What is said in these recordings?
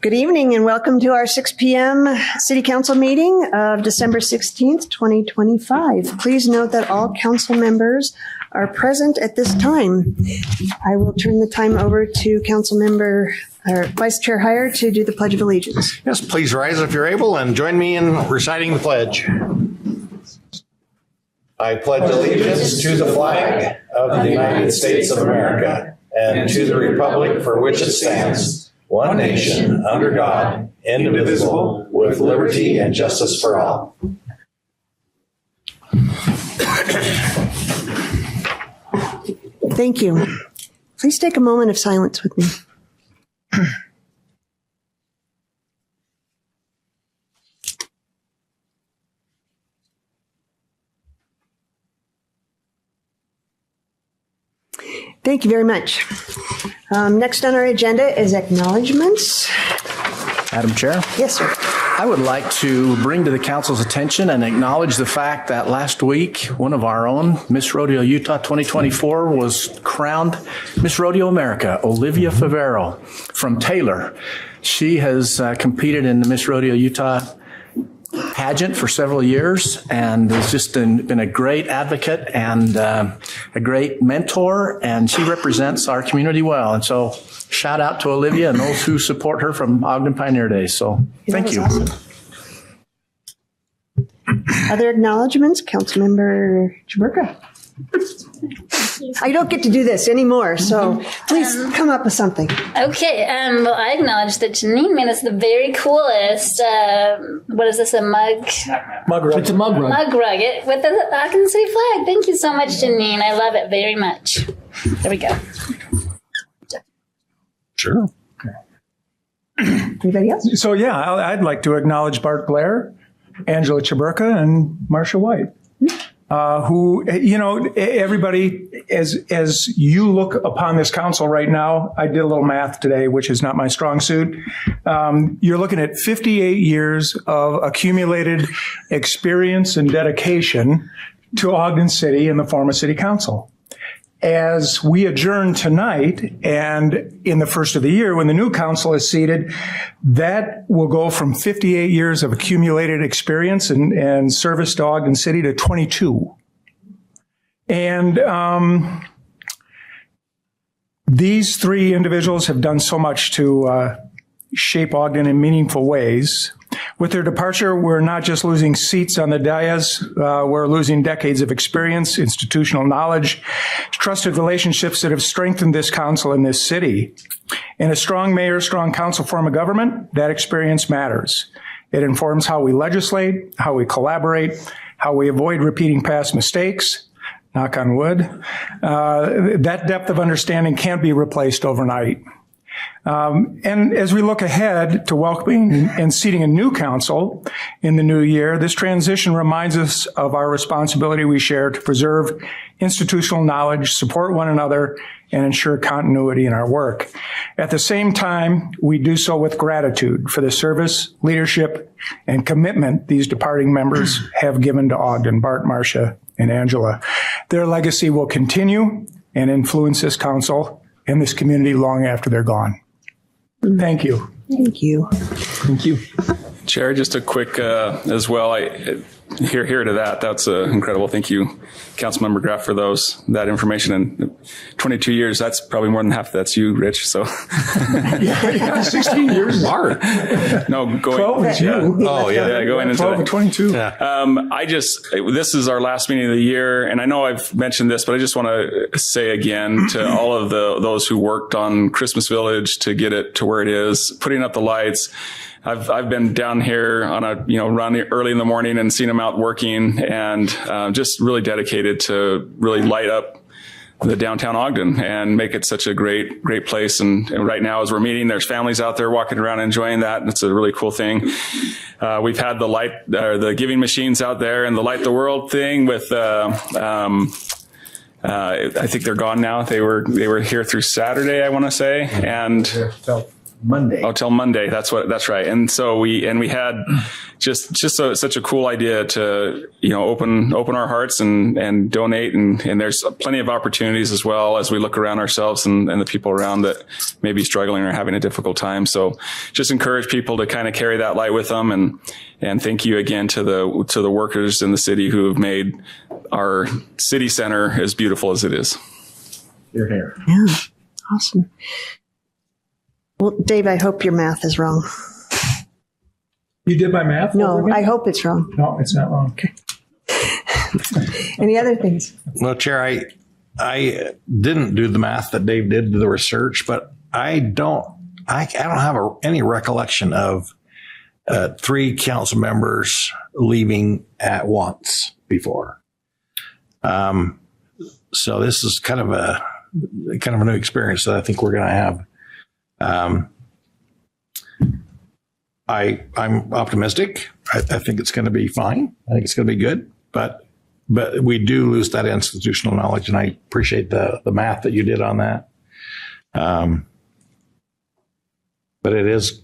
Good evening and welcome to our 6 p.m. City Council meeting of December 16th, 2025. Please note that all council members are present at this time. I will turn the time over to Vice Chair Heyer to do the Pledge of Allegiance. Yes, please rise if you're able and join me in reciting the pledge. I pledge allegiance to the flag of the United States of America and to the republic for which it stands, one nation, under God, indivisible, with liberty and justice for all. Thank you. Please take a moment of silence with me. Thank you very much. Next on our agenda is acknowledgements. Madam Chair? Yes, sir. I would like to bring to the council's attention and acknowledge the fact that last week, one of our own, Miss Rodeo Utah 2024, was crowned Miss Rodeo America, Olivia Favero from Taylor. She has competed in the Miss Rodeo Utah pageant for several years and has just been a great advocate and a great mentor, and she represents our community well. And so shout out to Olivia and those who support her from Ogden Pioneer Days. So thank you. Awesome. Other acknowledgements, Councilmember Chaburka. I don't get to do this anymore, so please come up with something. Okay, well, I acknowledge that Janine made us the very coolest, what is this, a mug? Mug rug. It's a mug rug. Mug rug with the Ogden City flag. Thank you so much, Janine. I love it very much. There we go. Sure. Anybody else? So, yeah, I'd like to acknowledge Bart Blair, Angela Chaburka, and Marcia White. Who, you know, everybody, as you look upon this council right now, I did a little math today, which is not my strong suit. You're looking at 58 years of accumulated experience and dedication to Ogden City in the form of city council. As we adjourn tonight and in the first of the year, when the new council is seated, that will go from 58 years of accumulated experience and service to Ogden City to 22. And these three individuals have done so much to shape Ogden in meaningful ways. With their departure, we're not just losing seats on the dais, we're losing decades of experience, institutional knowledge, trusted relationships that have strengthened this council and this city. In a strong mayor, strong council form of government, that experience matters. It informs how we legislate, how we collaborate, how we avoid repeating past mistakes, knock on wood. That depth of understanding can't be replaced overnight. And as we look ahead to welcoming and seating a new council in the new year, this transition reminds us of our responsibility we share to preserve institutional knowledge, support one another, and ensure continuity in our work. At the same time, we do so with gratitude for the service, leadership, and commitment these departing members have given to Ogden, Bart, Marcia, and Angela. Their legacy will continue and influence this council and this community long after they're gone. Thank you. Thank you. Thank you. Chair, just a quick as well. Here to that. That's incredible. Thank you, Councilmember Graff, for that information. And 22 years, that's probably more than half. That's you, Rich. So yeah, 16 years. Hard. No, going 12 is you. Oh, yeah. Going into 12 and 22. Yeah. This is our last meeting of the year, and I know I've mentioned this, but I just want to say again to all of those who worked on Christmas Village to get it to where it is, putting up the lights. I've been down here on a run early in the morning and seen them out working, and just really dedicated to really light up the downtown Ogden and make it such a great place. And right now, as we're meeting, there's families out there walking around enjoying that. And it's a really cool thing. We've had the giving machines out there and the Light the World thing with. I think they're gone now. They were here through Saturday, I want to say, and. Monday. Oh, till Monday. That's right. And so we had such a cool idea to, open our hearts and donate. And there's plenty of opportunities as well as we look around ourselves and the people around that may be struggling or having a difficult time. So just encourage people to kind of carry that light with them. And thank you again to the workers in the city who have made our city center as beautiful as it is. You're here. Yeah. Awesome. Well, Dave, I hope your math is wrong. You did my math? No, I hope it's wrong. No, it's not wrong. Okay. Any other things? Well, Chair, I didn't do the math that Dave did to the research, but I don't have any recollection of 3 council members leaving at once before. So this is kind of a new experience that I think we're going to have. I'm optimistic. I think it's going to be fine. I think it's going to be good, but we do lose that institutional knowledge, and I appreciate the math that you did on that. But it is,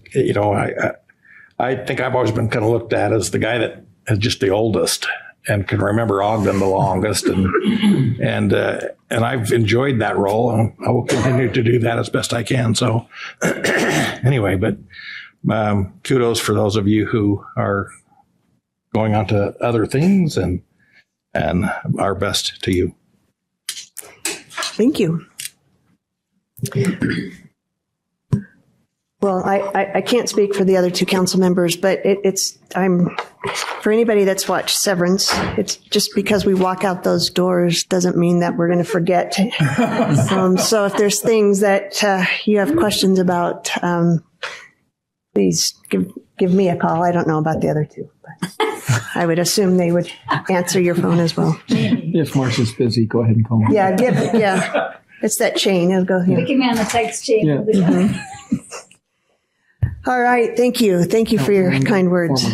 I think I've always been kind of looked at as the guy that is just the oldest and can remember Ogden the longest, and I've enjoyed that role, and I will continue to do that as best I can. So anyway, but kudos for those of you who are going on to other things, and our best to you. Thank you. Well, I can't speak for the other 2 council members, but for anybody that's watched Severance, it's just because we walk out those doors doesn't mean that we're going to forget. So if there's things that you have questions about, please give me a call. I don't know about the other 2, but I would assume they would answer your phone as well. If Marcia's busy, go ahead and call me. Yeah. It's that chain. It'll go here. We can be on the text chain. Yeah. Mm-hmm. All right. Thank you. Thank you for your kind words.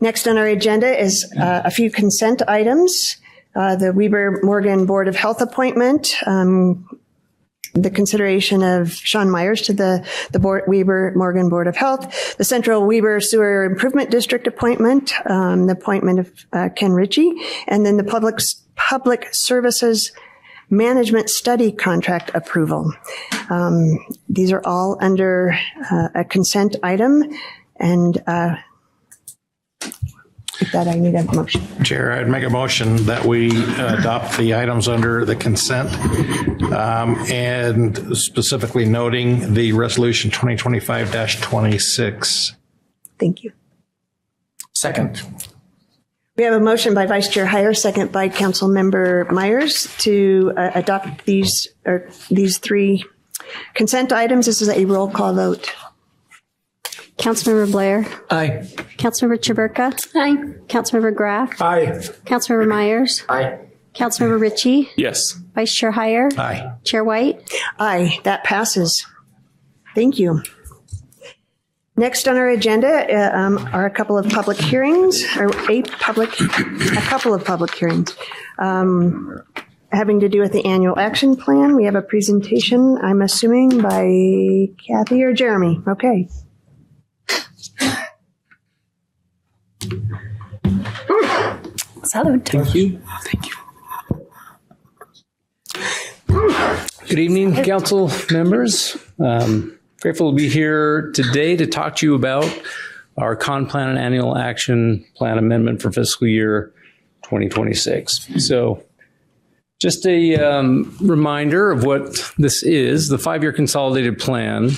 Next on our agenda is a few consent items. The Weber Morgan Board of Health appointment, the consideration of Sean Myers to the Weber Morgan Board of Health, the Central Weber Sewer Improvement District appointment, the appointment of Ken Ritchie, and then the Public Services Management Study Contract approval. These are all under a consent item, and with that, I need a motion. Chair, I'd make a motion that we adopt the items under the consent, and specifically noting the resolution 2025-26. Thank you. Second. We have a motion by Vice Chair Heyer, second by Council Member Myers to adopt these 3 consent items. This is a roll call vote. Councilmember Blair. Aye. Councilmember Chaburka. Hi. Councilmember Graff. Aye. Councilmember Myers. Aye. Councilmember Ritchie. Yes. Vice Chair Heyer. Aye. Chair White. Aye, that passes. Thank you. Next on our agenda are a couple of public hearings, a couple of public hearings having to do with the annual action plan. We have a presentation, I'm assuming, by Kathy or Jeremy. Okay. Salud. Thank you. Good evening, council members. Grateful to be here today to talk to you about our Con Plan and Annual Action Plan amendment for fiscal year 2026. So just a reminder of what this is. The 5-year consolidated plan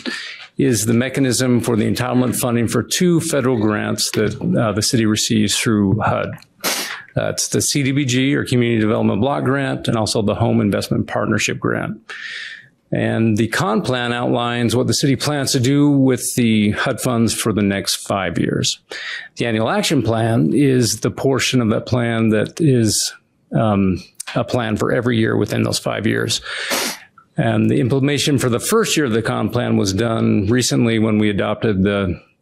is the mechanism for the entitlement funding for 2 federal grants that the city receives through HUD. It's the CDBG, or Community Development Block Grant, and also the Home Investment Partnership Grant. And the Con Plan outlines what the city plans to do with the HUD funds for the next 5 years. The Annual Action Plan is the portion of that plan that is a plan for every year within those 5 years. And the implementation for the first year of the Con Plan was done recently when we adopted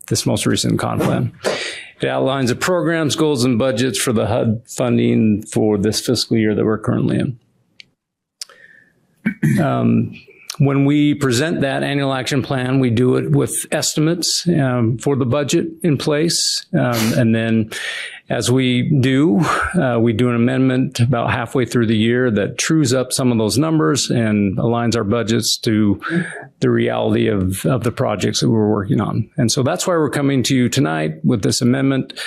this most recent Con Plan. It outlines the programs, goals, and budgets for the HUD funding for this fiscal year that we're currently in. When we present that annual action plan, we do it with estimates for the budget in place. And then as we do an amendment about halfway through the year that trues up some of those numbers and aligns our budgets to the reality of the projects that we're working on. And so that's why we're coming to you tonight with this amendment,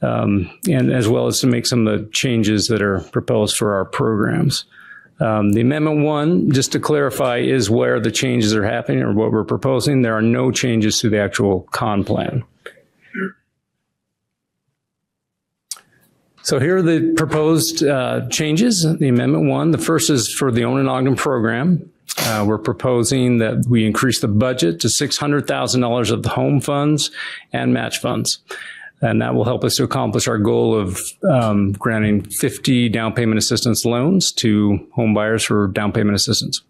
and as well as to make some of the changes that are proposed for our programs. The Amendment 1, just to clarify, is where the changes are happening or what we're proposing. There are no changes to the actual con plan. So here are the proposed changes. The Amendment 1, the first is for the Own and Ogden program. We're proposing that we increase the budget to $600,000 of the home funds and match funds. And that will help us to accomplish our goal of granting 50 down payment assistance loans to home buyers for down payment assistance.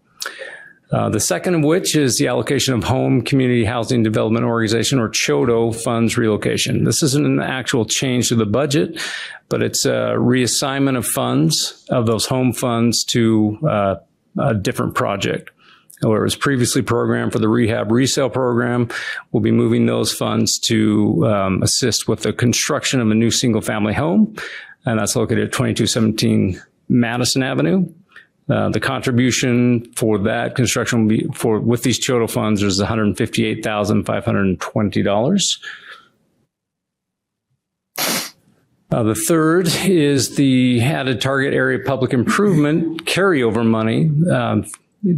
The second of which is the allocation of Home Community Housing Development Organization, or CHODO, funds relocation. This isn't an actual change to the budget, but it's a reassignment of funds, of those home funds, to a different project. Where it was previously programmed for the rehab resale program, we'll be moving those funds to assist with the construction of a new single-family home, and that's located at 2217 Madison Avenue. The contribution for that construction will be with these CHODO funds is $158,520. The third is the added target area public improvement carryover money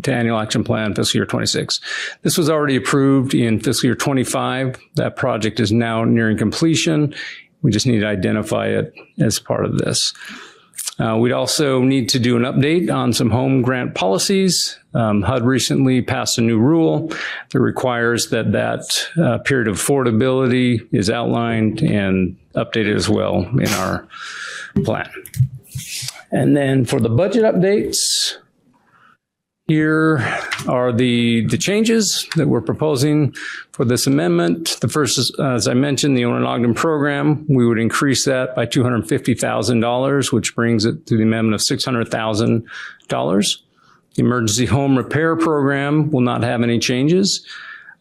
to annual action plan fiscal year 26. This was already approved in fiscal year 25. That project is now nearing completion. We just need to identify it as part of this. We'd also need to do an update on some home grant policies. HUD recently passed a new rule that requires that period of affordability is outlined and updated as well in our plan. And then for the budget updates, here are the changes that we're proposing for this amendment. The first is, as I mentioned, the Own and Ogden program. We would increase that by $250,000, which brings it to the amendment of $600,000. The Emergency Home Repair Program will not have any changes.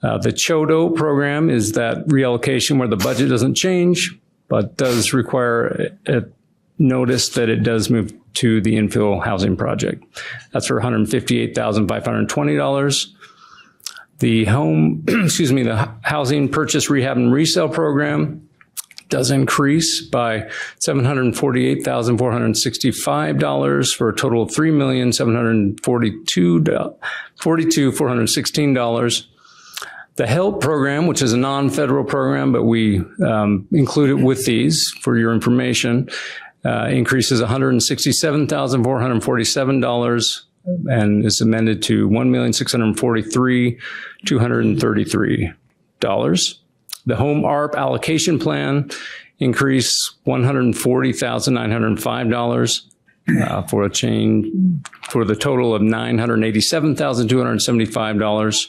The CHODO program is that reallocation where the budget doesn't change, but does require a notice that it does move to the infill housing project. That's for $158,520. The the housing purchase, rehab, and resale program does increase by $748,465 for a total of $3,742,416. The HELP program, which is a non-federal program, but we include it with these for your information, increases $167,447 and is amended to $1,643,233. The Home ARP allocation plan increased $140,905 for a change for the total of $987,275.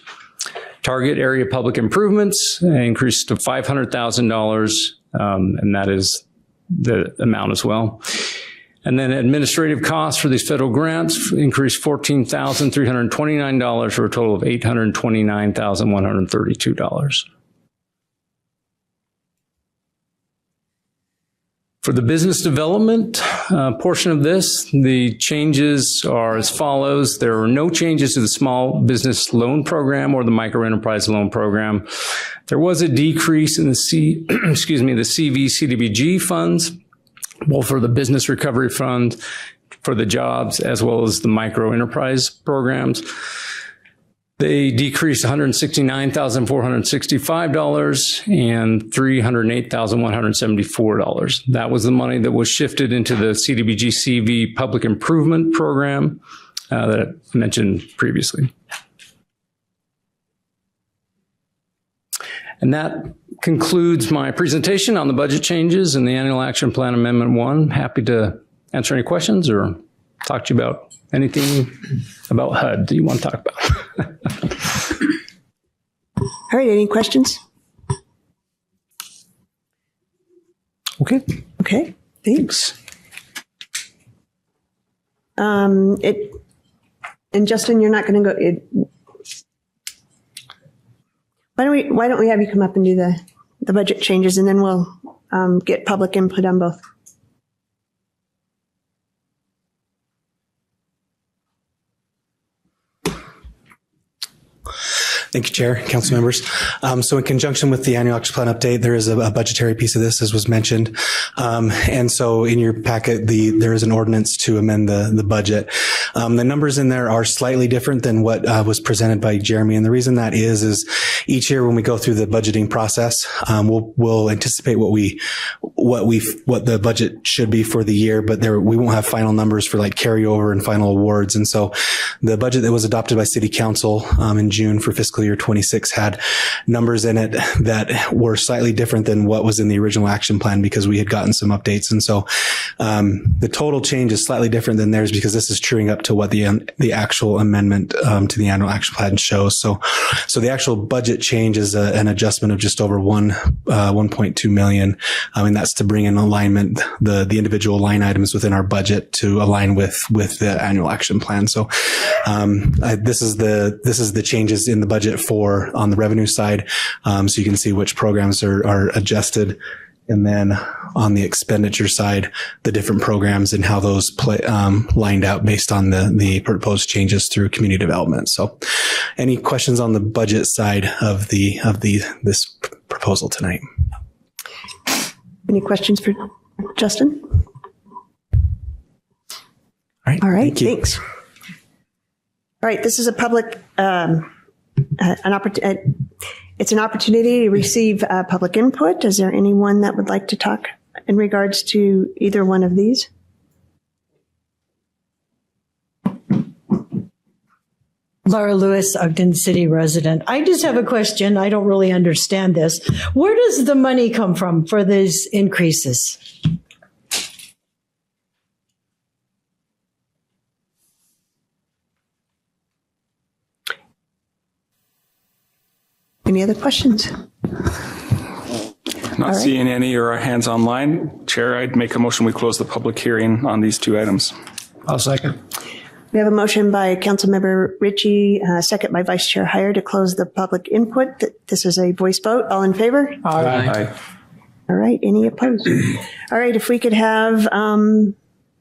Target area public improvements increased to $500,000, and that is the amount as well. And then administrative costs for these federal grants increased $14,329 for a total of $829,132. For the business development portion of this, the changes are as follows. There are no changes to the small business loan program or the micro enterprise loan program. There was a decrease in the CV CDBG funds, both for the business recovery fund, for the jobs, as well as the micro enterprise programs. They decreased $169,465 and $308,174. That was the money that was shifted into the CDBG CV public improvement program that I mentioned previously. And that concludes my presentation on the budget changes and the Annual Action Plan Amendment 1. Happy to answer any questions or talk to you about anything about HUD that you want to talk about. All right, any questions? Okay. Okay, thanks. And Justin, you're not going to go, Why don't we have you come up and do the budget changes, and then we'll get public input on both. Thank you, Chair, Council members. So in conjunction with the annual action plan update, there is a budgetary piece of this, as was mentioned. And so in your packet, there is an ordinance to amend the budget. The numbers in there are slightly different than what was presented by Jeremy. And the reason that is each year when we go through the budgeting process, we'll anticipate what the budget should be for the year, but we won't have final numbers for like carryover and final awards. And so the budget that was adopted by City Council in June for fiscal year 26 had numbers in it that were slightly different than what was in the original action plan because we had gotten some updates. And so the total change is slightly different than theirs because this is truing up to what the actual amendment to the annual action plan shows. So the actual budget change is an adjustment of just over 1.2 million. And that's to bring in alignment the individual line items within our budget to align with the annual action plan. So this is the changes in the budget for on the revenue side. So you can see which programs are adjusted. And then on the expenditure side, the different programs and how those lined out based on the proposed changes through community development. So any questions on the budget side of this proposal tonight? Any questions for Justin? All right. Thanks. All right, this is a public it's an opportunity to receive public input. Is there anyone that would like to talk in regards to either one of these? Laura Lewis, Ogden City resident. I just have a question. I don't really understand this. Where does the money come from for these increases? Any other questions? Not seeing any or hands online. Chair, I'd make a motion we close the public hearing on these two items. I'll second. We have a motion by Councilmember Ritchie, second by Vice Chair Heyer to close the public input. This is a voice vote. All in favor? Aye. All right. Any opposed? All right. If we could have, I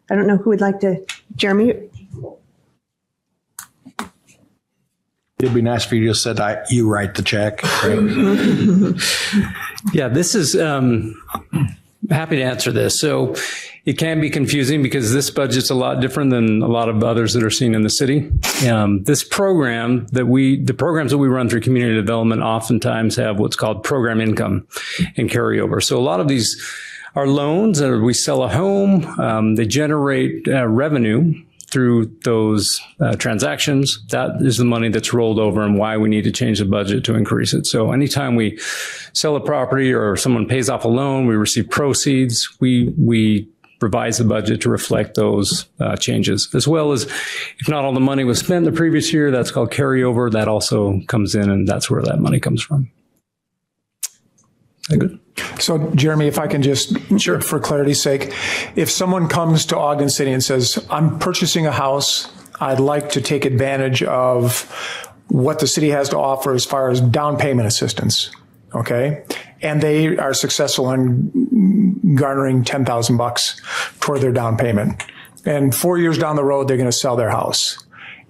don't know who would like to, Jeremy? It'd be nice for you to just said you write the check. Right? Yeah, this is happy to answer this. So it can be confusing because this budget's a lot different than a lot of others that are seen in the city. This program the programs that we run through community development oftentimes have what's called program income and carryover. So a lot of these are loans, or we sell a home, they generate revenue through those transactions. That is the money that's rolled over and why we need to change the budget to increase it. So anytime we sell a property or someone pays off a loan, we receive proceeds, we revise the budget to reflect those changes, as well as if not all the money was spent the previous year, that's called carryover. That also comes in, and that's where that money comes from. Good. So, Jeremy, if I can just, sure, for clarity's sake, if someone comes to Ogden City and says, I'm purchasing a house, I'd like to take advantage of what the city has to offer as far as down payment assistance, okay? And they are successful in garnering $10,000 toward their down payment. And 4 years down the road, they're going to sell their house.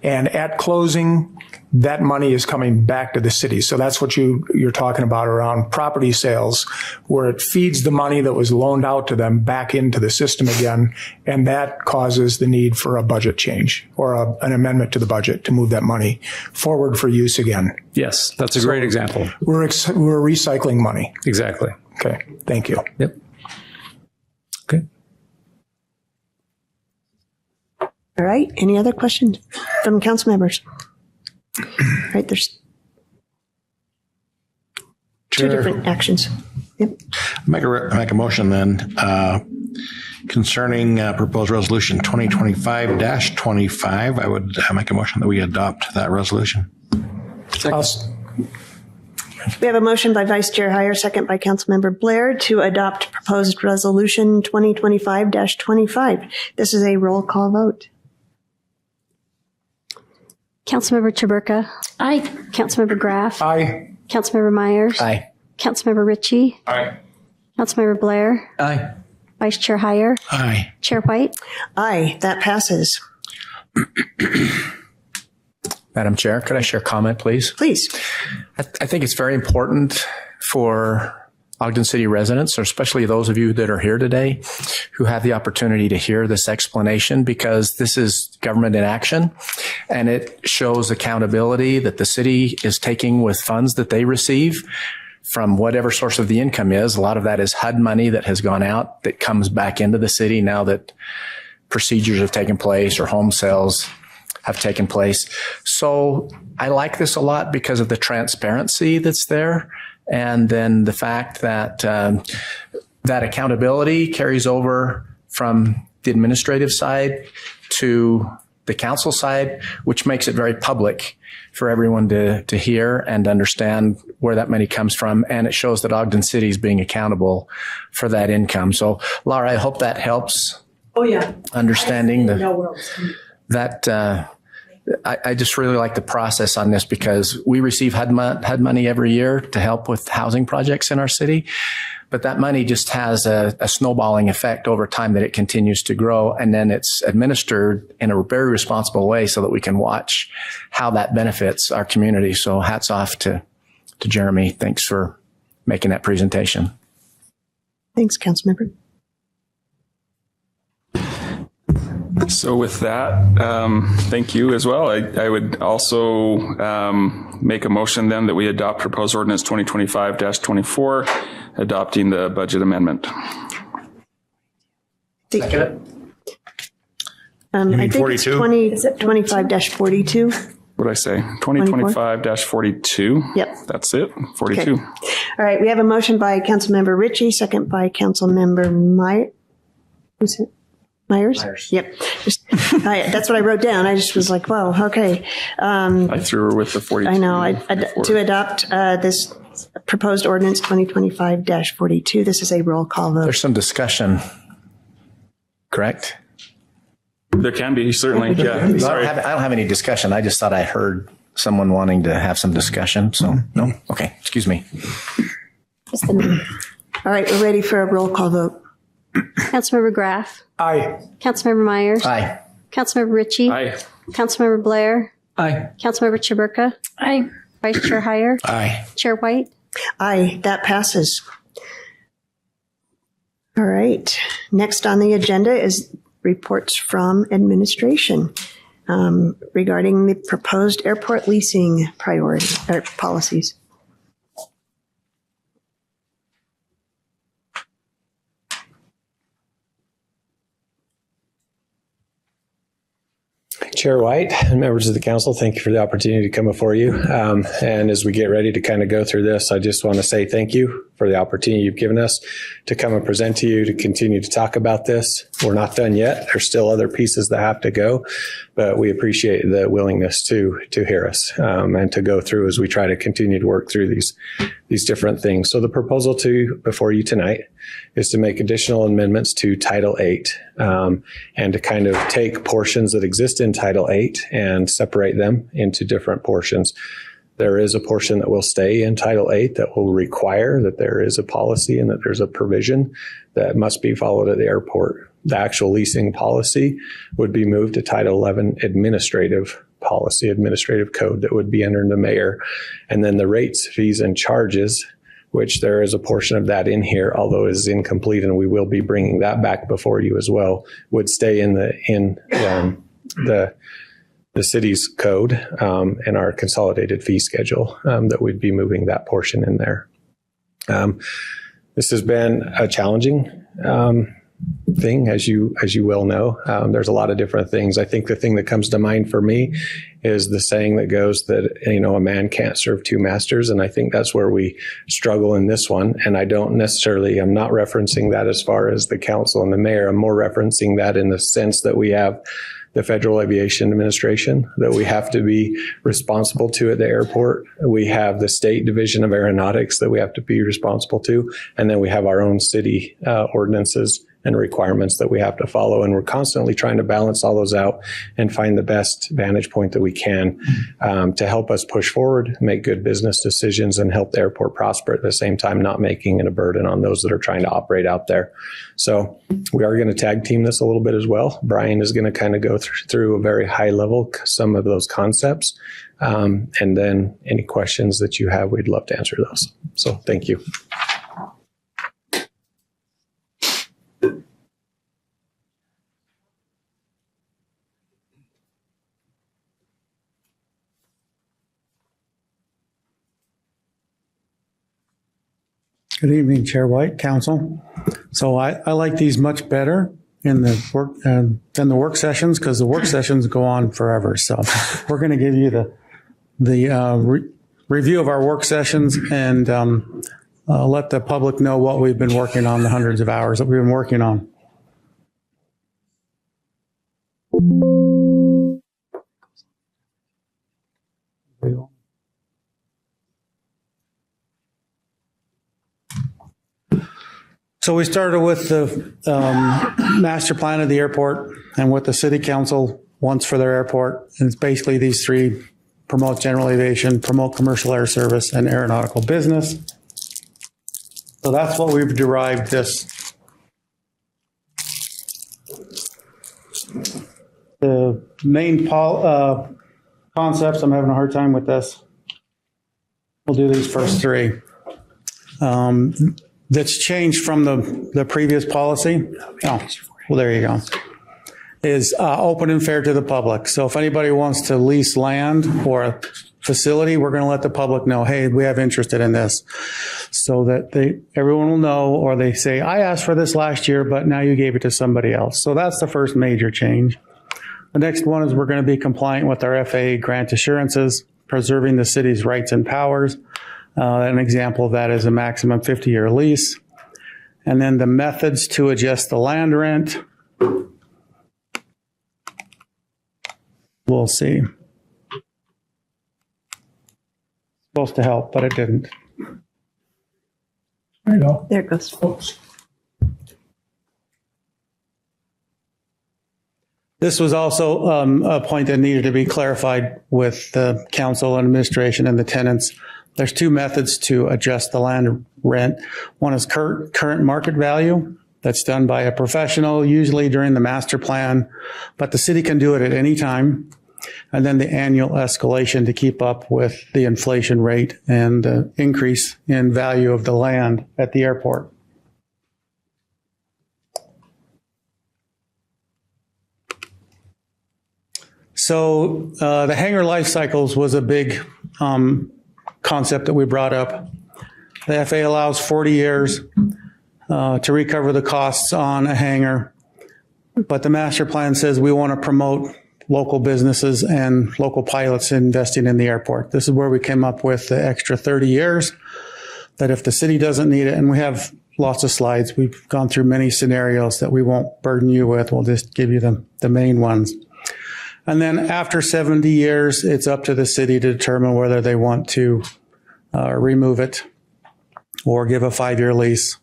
And at closing, that money is coming back to the city. So that's what you're talking about around property sales, where it feeds the money that was loaned out to them back into the system again. And that causes the need for a budget change or an amendment to the budget to move that money forward for use again. Yes, that's a great example. We're recycling money. Exactly. Okay. Thank you. Yep. Okay. All right. Any other questions from council members? All right. There's two different actions. Yep. Make a motion then concerning proposed resolution 2025-25. I would make a motion that we adopt that resolution. We have a motion by Vice Chair Heyer, second by Councilmember Blair to adopt proposed resolution 2025-25. This is a roll call vote. Councilmember Chaburka. Aye. Councilmember Graff. Aye. Councilmember Myers. Aye. Councilmember Ritchie. Aye. Councilmember Blair. Aye. Vice Chair Heyer. Aye. Chair White. Aye, that passes. Madam Chair, could I share a comment, please? Please. I think it's very important for Ogden City residents, or especially those of you that are here today who have the opportunity to hear this explanation, because this is government in action and it shows accountability that the city is taking with funds that they receive from whatever source of the income is. A lot of that is HUD money that has gone out that comes back into the city now that procedures have taken place or home sales have taken place. So I like this a lot because of the transparency that's there. And then the fact that that accountability carries over from the administrative side to the council side, which makes it very public for everyone to hear and understand where that money comes from. And it shows that Ogden City is being accountable for that income. So, Laura, I hope that helps. Oh, yeah. Understanding that. I just really like the process on this, because we receive HUD money every year to help with housing projects in our city. But that money just has a snowballing effect over time that it continues to grow. And then it's administered in a very responsible way so that we can watch how that benefits our community. So hats off to Jeremy. Thanks for making that presentation. Thanks, Councilmember. So with that, thank you as well. I would also make a motion then that we adopt proposed ordinance 2025-24, adopting the budget amendment. Second. I think 42? it's 25-42. What did I say? 2025-42? Yep. That's it. 42. Okay. All right. We have a motion by Councilmember Ritchie, second by Councilmember Myers. Who's it? Myers? Yep. That's what I wrote down. I just was like, whoa, okay. I threw her with the 42. I know. To adopt this proposed ordinance 2025-42, this is a roll call vote. There's some discussion, correct? There can be, certainly. Yeah. Sorry. I don't have any discussion. I just thought I heard someone wanting to have some discussion. So, no? Okay. Excuse me. All right. We're ready for a roll call vote. Councilmember Graff. Aye. Councilmember Myers. Aye. Councilmember Ritchie. Aye. Councilmember Blair. Aye. Councilmember Chaburka. Aye. Vice Chair Heyer. Aye. Chair White. Aye. That passes. All right. Next on the agenda is reports from administration regarding the proposed airport leasing priority or policies. Chair White and members of the council, thank you for the opportunity to come before you. And as we get ready to kind of go through this, I just want to say thank you for the opportunity you've given us to come and present to you, to continue to talk about this. We're not done yet. There's still other pieces that have to go, but we appreciate the willingness to hear us and to go through as we try to continue to work through these different things. So the proposal before you tonight is to make additional amendments to Title VIII and to kind of take portions that exist in Title VIII and separate them into different portions. There is a portion that will stay in Title VIII that will require that there is a policy and that there's a provision that must be followed at the airport. The actual leasing policy would be moved to Title XI administrative policy, administrative code that would be under the mayor. And then the rates, fees, and charges, which there is a portion of that in here, although it is incomplete, and we will be bringing that back before you as well, would stay in the city's code and our consolidated fee schedule that we'd be moving that portion in there. This has been a challenging thing, as you well know. There's a lot of different things. I think the thing that comes to mind for me is the saying that goes that, a man can't serve two masters. And I think that's where we struggle in this one. And I'm not referencing that as far as the council and the mayor. I'm more referencing that in the sense that we have the Federal Aviation Administration that we have to be responsible to at the airport. We have the State Division of Aeronautics that we have to be responsible to. And then we have our own city ordinances and requirements that we have to follow. And we're constantly trying to balance all those out and find the best vantage point that we can to help us push forward, make good business decisions, and help the airport prosper at the same time, not making it a burden on those that are trying to operate out there. So we are going to tag team this a little bit as well. Brian is going to kind of go through a very high level, some of those concepts. And then any questions that you have, we'd love to answer those. So thank you. Good evening, Chair White, Council. So I like these much better in the work than the work sessions, because the work sessions go on forever. So we're going to give you the review of our work sessions and let the public know what we've been working on, the hundreds of hours that we've been working on. So we started with the master plan of the airport and what the city council wants for their airport. And it's basically these three: promote general aviation, promote commercial air service, and aeronautical business. So that's what we've derived this. The main concepts, I'm having a hard time with this. We'll do these first three. That's changed from the previous policy. Oh, well, there you go. Is open and fair to the public. So if anybody wants to lease land or a facility, we're going to let the public know, hey, we have interest in this, so that everyone will know, or they say, I asked for this last year, but now you gave it to somebody else. So that's the first major change. The next one is we're going to be compliant with our FAA grant assurances, preserving the city's rights and powers. An example of that is a maximum 50-year lease. And then the methods to adjust the land rent. We'll see. Supposed to help, but it didn't. There you go. There it goes. Oops. This was also a point that needed to be clarified with the council and administration and the tenants. There's two methods to adjust the land rent. One is current market value. That's done by a professional, usually during the master plan, but the city can do it at any time. And then the annual escalation to keep up with the inflation rate and the increase in value of the land at the airport. So the hangar life cycles was a big concept that we brought up. The FAA allows 40 years to recover the costs on a hangar, but the master plan says we want to promote local businesses and local pilots investing in the airport. This is where we came up with the extra 30 years, that if the city doesn't need it, and we have lots of slides, we've gone through many scenarios that we won't burden you with, we'll just give you the main ones. And then after 70 years, it's up to the city to determine whether they want to remove it or give a 5-year lease.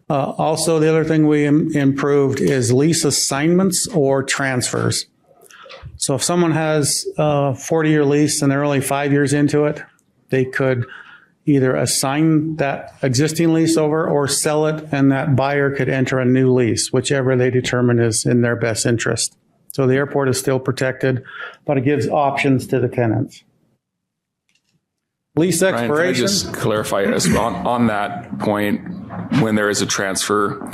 Also, the other thing we improved is lease assignments or transfers. So if someone has a 40-year lease and they're only 5 years into it, they could either assign that existing lease over or sell it, and that buyer could enter a new lease, whichever they determine is in their best interest. So the airport is still protected, but it gives options to the tenants. Lease expiration. Ryan, can I just clarify on that point, when there is a transfer,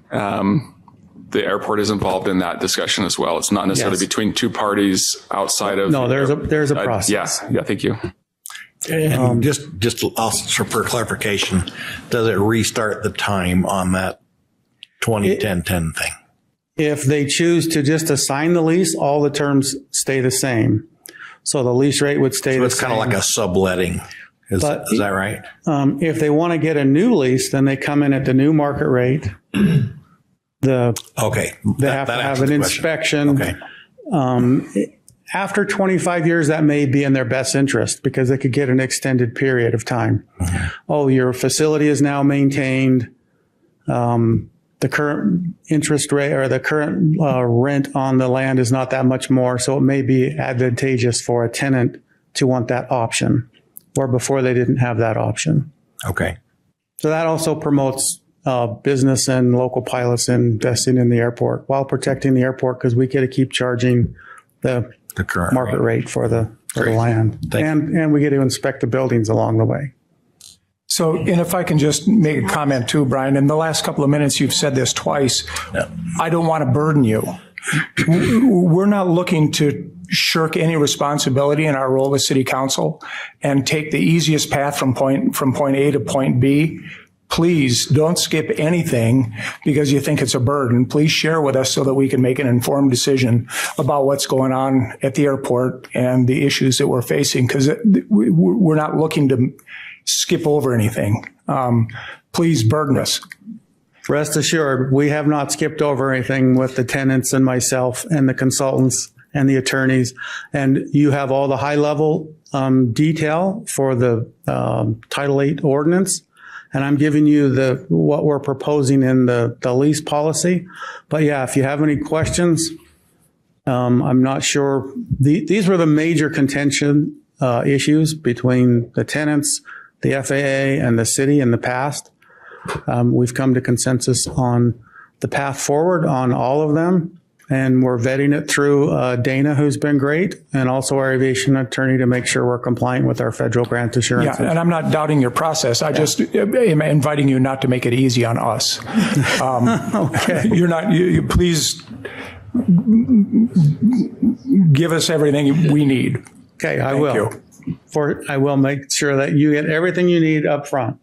the airport is involved in that discussion as well. It's not necessarily between two parties outside of. No, there's a process. Yeah, thank you. And just also for clarification, does it restart the time on that 2010-10 thing? If they choose to just assign the lease, all the terms stay the same. So the lease rate would stay the same. So it's kind of like a subletting. Is that right? If they want to get a new lease, then they come in at the new market rate. They have to have an inspection. Okay. After 25 years, that may be in their best interest because they could get an extended period of time. Mm-hmm. Oh, your facility is now maintained. the current interest rate or the current rent on the land is not that much more. So it may be advantageous for a tenant to want that option, where before they didn't have that option. Okay. So that also promotes business and local pilots investing in the airport while protecting the airport, because we get to keep charging the current market rate for the land. And we get to inspect the buildings along the way. So, and if I can just make a comment too, Brian, in the last couple of minutes, you've said this twice. Yeah. I don't want to burden you. We're not looking to shirk any responsibility in our role as city council and take the easiest path from point A to point B. Please don't skip anything because you think it's a burden. Please share with us so that we can make an informed decision about what's going on at the airport and the issues that we're facing, because we're not looking to skip over anything. Please burden us. Rest assured, we have not skipped over anything with the tenants and myself and the consultants and the attorneys. And you have all the high level detail for the Title VIII ordinance. And I'm giving you what we're proposing in the lease policy. But yeah, if you have any questions, I'm not sure. These were the major contention issues between the tenants, the FAA, and the city in the past. We've come to consensus on the path forward on all of them. And we're vetting it through Dana, who's been great, and also our aviation attorney to make sure we're compliant with our federal grant assurances. Yeah, and I'm not doubting your process. I just am inviting you not to make it easy on us. Okay. You're not. You please give us everything we need. Okay, I Thank will. you. I will make sure that you get everything you need up front.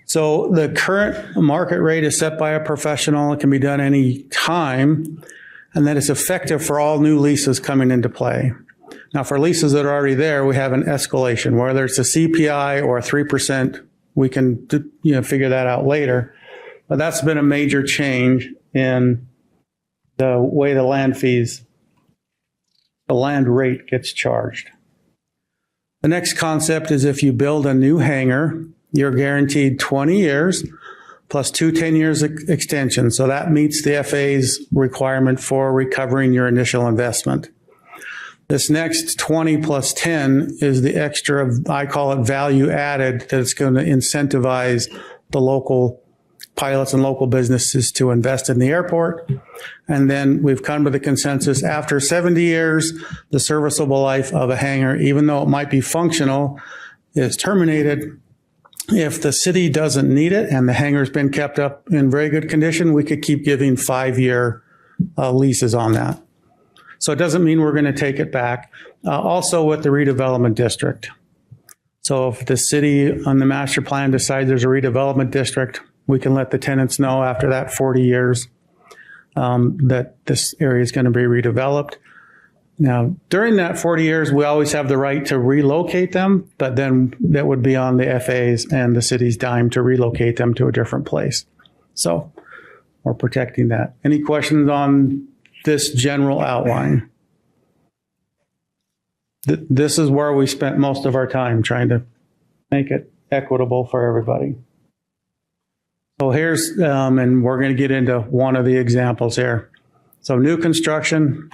So the current market rate is set by a professional. It can be done any time, and that is effective for all new leases coming into play. Now, for leases that are already there, we have an escalation, whether it's a CPI or a 3%. We can figure that out later. But that's been a major change in the way the land rate gets charged. The next concept is if you build a new hangar, you're guaranteed 20 years plus 2 10-year extensions. So that meets the FAA's requirement for recovering your initial investment. This next 20 plus 10 is the extra, I call it value added, that's going to incentivize the local pilots and local businesses to invest in the airport. And then we've come to the consensus after 70 years, the serviceable life of a hangar, even though it might be functional, is terminated. If the city doesn't need it and the hangar's been kept up in very good condition, we could keep giving 5-year leases on that. So it doesn't mean we're going to take it back. Also with the redevelopment district. So if the city on the master plan decides there's a redevelopment district, we can let the tenants know after that 40 years that this area is going to be redeveloped. Now, during that 40 years, we always have the right to relocate them, but then that would be on the FAA's and the city's dime to relocate them to a different place. So we're protecting that. Any questions on this general outline? This is where we spent most of our time trying to make it equitable for everybody. So here's, and we're going to get into one of the examples here. So new construction,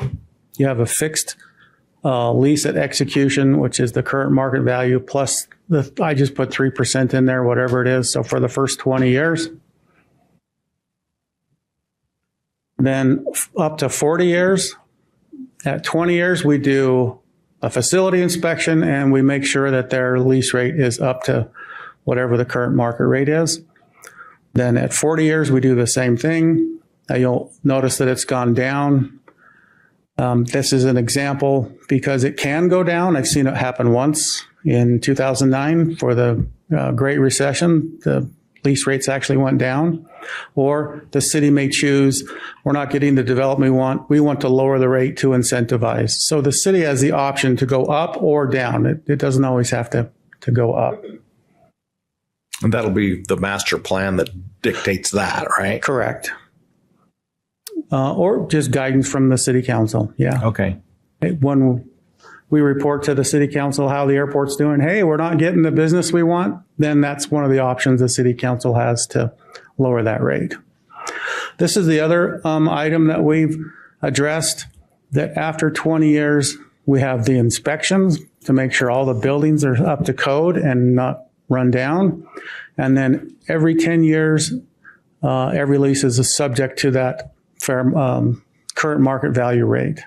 you have a fixed lease at execution, which is the current market value, plus I just put 3% in there, whatever it is. So for the first 20 years. Then up to 40 years. At 20 years, we do a facility inspection and we make sure that their lease rate is up to whatever the current market rate is. Then at 40 years, we do the same thing. You'll notice that it's gone down. This is an example because it can go down. I've seen it happen once in 2009 for the Great Recession. The lease rates actually went down. Or the city may choose, we're not getting the development we want. We want to lower the rate to incentivize. So the city has the option to go up or down. It doesn't always have to go up. And that'll be the master plan that dictates that, right? Correct. Or just guidance from the city council. Yeah. Okay. When we report to the city council how the airport's doing. Hey, we're not getting the business we want. Then that's one of the options the city council has to lower that rate. This is the other item that we've addressed, that after 20 years, we have the inspections to make sure all the buildings are up to code and not run down. And then every 10 years, every lease is subject to that fair current market value rate.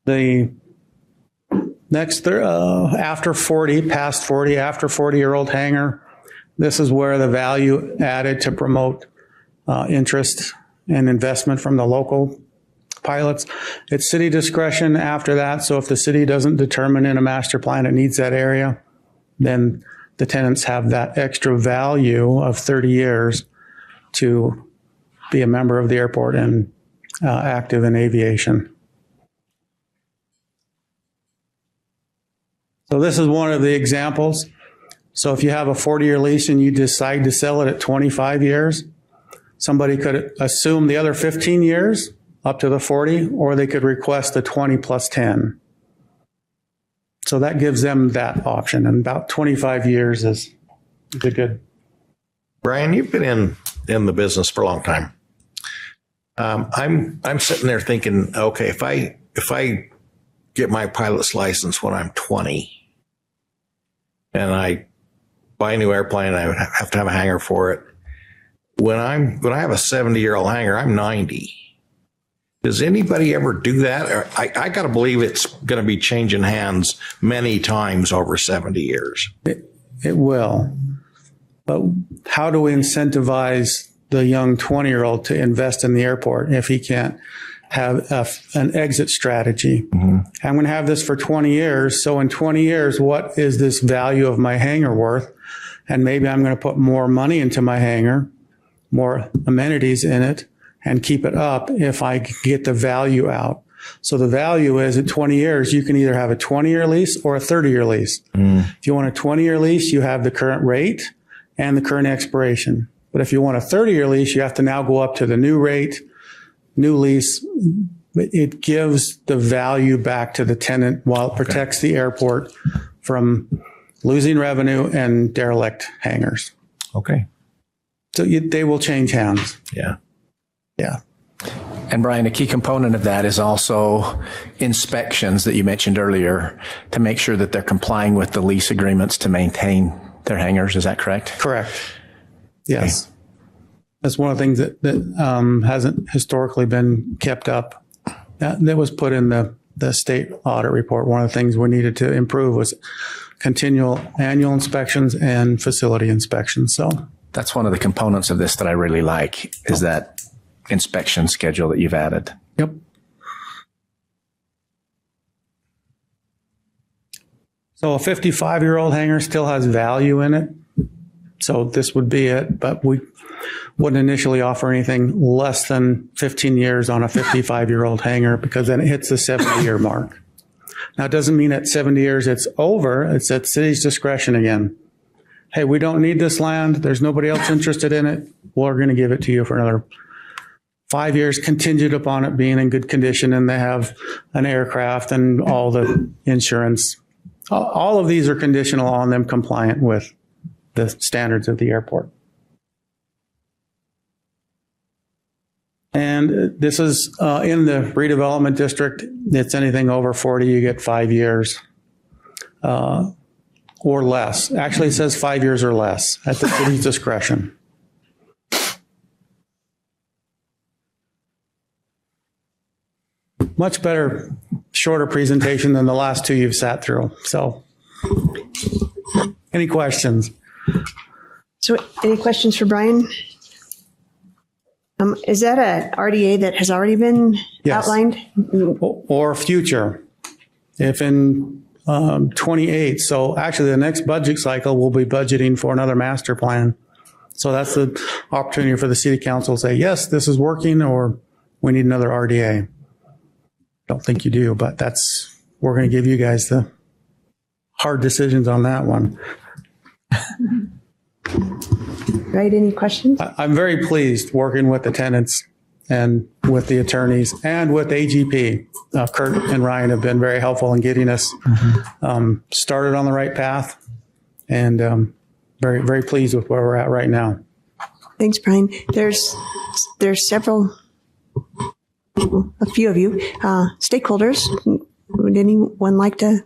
The next, after 40, past 40, after 40-year-old hangar, this is where the value added to promote interest and investment from the local pilots. It's city discretion after that. So if the city doesn't determine in a master plan it needs that area, then the tenants have that extra value of 30 years to be a member of the airport and active in aviation. So this is one of the examples. So if you have a 40-year lease and you decide to sell it at 25 years, somebody could assume the other 15 years up to the 40, or they could request the 20 plus 10. So that gives them that option, and about 25 years is a good. Brian, you've been in the business for a long time. I'm sitting there thinking, okay, if I get my pilot's license when I'm 20 and I buy a new airplane, I have to have a hangar for it. When I have a 70-year-old hangar, I'm 90. Does anybody ever do that? I got to believe it's going to be changing hands many times over 70 years. It will. But how do we incentivize the young 20-year-old to invest in the airport if he can't have an exit strategy? Mm-hmm. I'm going to have this for 20 years. So in 20 years, what is this value of my hangar worth? And maybe I'm going to put more money into my hangar, more amenities in it, and keep it up if I get the value out. So the value is at 20 years, you can either have a 20-year lease or a 30-year lease. If you want a 20-year lease, you have the current rate and the current expiration. But if you want a 30-year lease, you have to now go up to the new rate, new lease. It gives the value back to the tenant while it protects the airport from losing revenue and derelict hangars. Okay. So they will change hands. Yeah. Yeah. And Brian, a key component of that is also inspections that you mentioned earlier to make sure that they're complying with the lease agreements to maintain their hangars. Is that correct? Correct. Yes. Okay. That's one of the things that hasn't historically been kept up. That was put in the state audit report. One of the things we needed to improve was continual annual inspections and facility inspections. So that's one of the components of this that I really like is that inspection schedule that you've added. Yep. So a 55-year-old hangar still has value in it. So this would be it, but we wouldn't initially offer anything less than 15 years on a 55-year-old hangar because then it hits the 70-year mark. Now, it doesn't mean at 70 years it's over. It's at city's discretion again. Hey, we don't need this land. There's nobody else interested in it. We're going to give it to you for another 5 years, contingent upon it being in good condition, and they have an aircraft and all the insurance. All of these are conditional on them compliant with the standards of the airport. And this is in the redevelopment district. It's anything over 40, you get 5 years or less. Actually, it says 5 years or less at the city's discretion. Much better, shorter presentation than the last two you've sat through. So, any questions? So, any questions for Brian? Is that a RDA that has already been outlined? Or future, if in 28. So actually the next budget cycle we'll be budgeting for another master plan. So that's the opportunity for the city council to say, yes, this is working, or we need another RDA. Don't think you do, but we're going to give you guys the hard decisions on that one. Right, any questions? I'm very pleased working with the tenants and with the attorneys and with AGP. Kurt and Ryan have been very helpful in getting us started on the right path, and very, very pleased with where we're at right now. Thanks, Brian. There's several, a few of you, stakeholders. Would anyone like to,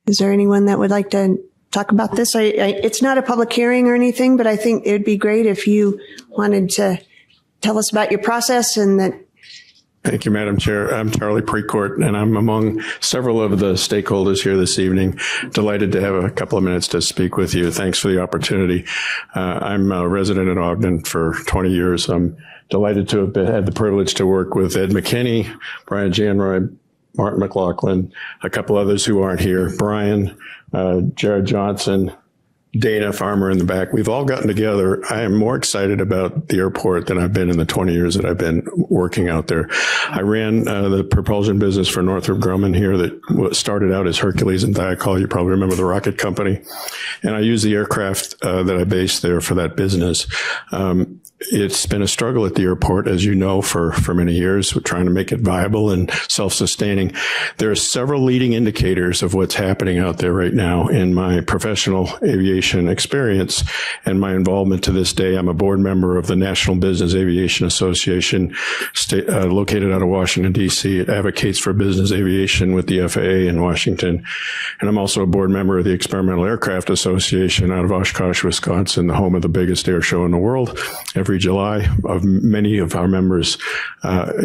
is there anyone that would like to talk about this? It's not a public hearing or anything, but I think it would be great if you wanted to tell us about your process and that. Thank you, Madam Chair. I'm Charlie Precourt, and I'm among several of the stakeholders here this evening. Delighted to have a couple of minutes to speak with you. Thanks for the opportunity. I'm a resident in Ogden for 20 years. I'm delighted to have had the privilege to work with Ed McKinney, Brian Janroy, Martin McLaughlin, a couple others who aren't here, Brian, Jared Johnson, Dana Farmer in the back. We've all gotten together. I am more excited about the airport than I've been in the 20 years that I've been working out there. I ran the propulsion business for Northrop Grumman here that started out as Hercules and Diacol. You probably remember the rocket company. And I used the aircraft that I based there for that business. It's been a struggle at the airport, as you know, for many years. We're trying to make it viable and self-sustaining. There are several leading indicators of what's happening out there right now in my professional aviation experience and my involvement to this day. I'm a board member of the National Business Aviation Association, located out of Washington, D.C. It advocates for business aviation with the FAA in Washington. And I'm also a board member of the Experimental Aircraft Association out of Oshkosh, Wisconsin, the home of the biggest air show in the world. Every July, many of our members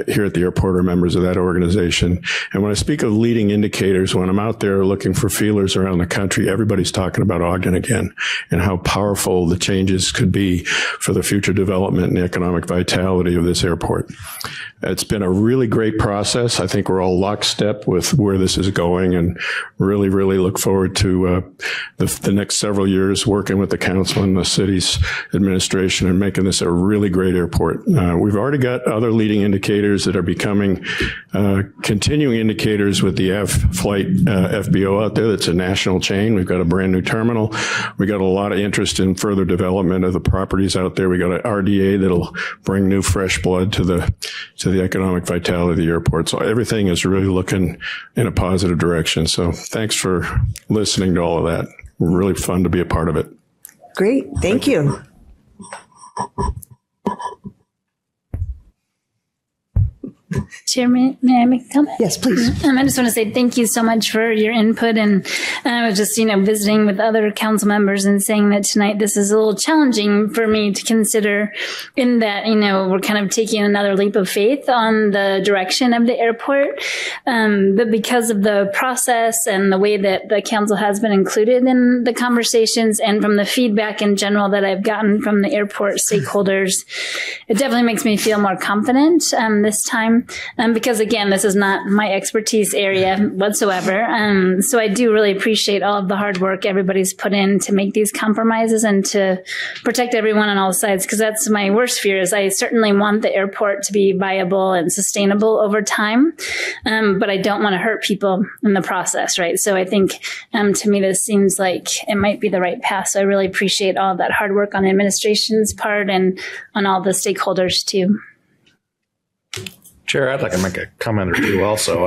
here at the airport are members of that organization. And when I speak of leading indicators, when I'm out there looking for feelers around the country, everybody's talking about Ogden again and how powerful the changes could be for the future development and the economic vitality of this airport. It's been a really great process. I think we're all lockstep with where this is going and really, really look forward to the next several years working with the council and the city's administration and making this a really great airport. We've already got other leading indicators that are becoming continuing indicators with the Flight FBO out there. That's a national chain. We've got a brand new terminal. We got a lot of interest in further development of the properties out there. We got an RDA that'll bring new fresh blood to the economic vitality of the airport. So everything is really looking in a positive direction. So thanks for listening to all of that. Really fun to be a part of it. Great. Thank you. Chairman, may I make a comment? Yes, please. I just want to say thank you so much for your input. And I was just, visiting with other council members and saying that tonight this is a little challenging for me to consider in that, we're kind of taking another leap of faith on the direction of the airport. But because of the process and the way that the council has been included in the conversations and from the feedback in general that I've gotten from the airport stakeholders, it definitely makes me feel more confident this time. Because again, this is not my expertise area whatsoever. So I do really appreciate all of the hard work everybody's put in to make these compromises and to protect everyone on all sides. Because that's my worst fear is I certainly want the airport to be viable and sustainable over time. But I don't want to hurt people in the process, right? So I think to me, this seems like it might be the right path. So I really appreciate all of that hard work on the administration's part and on all the stakeholders too. Chair, I'd like to make a comment or two also.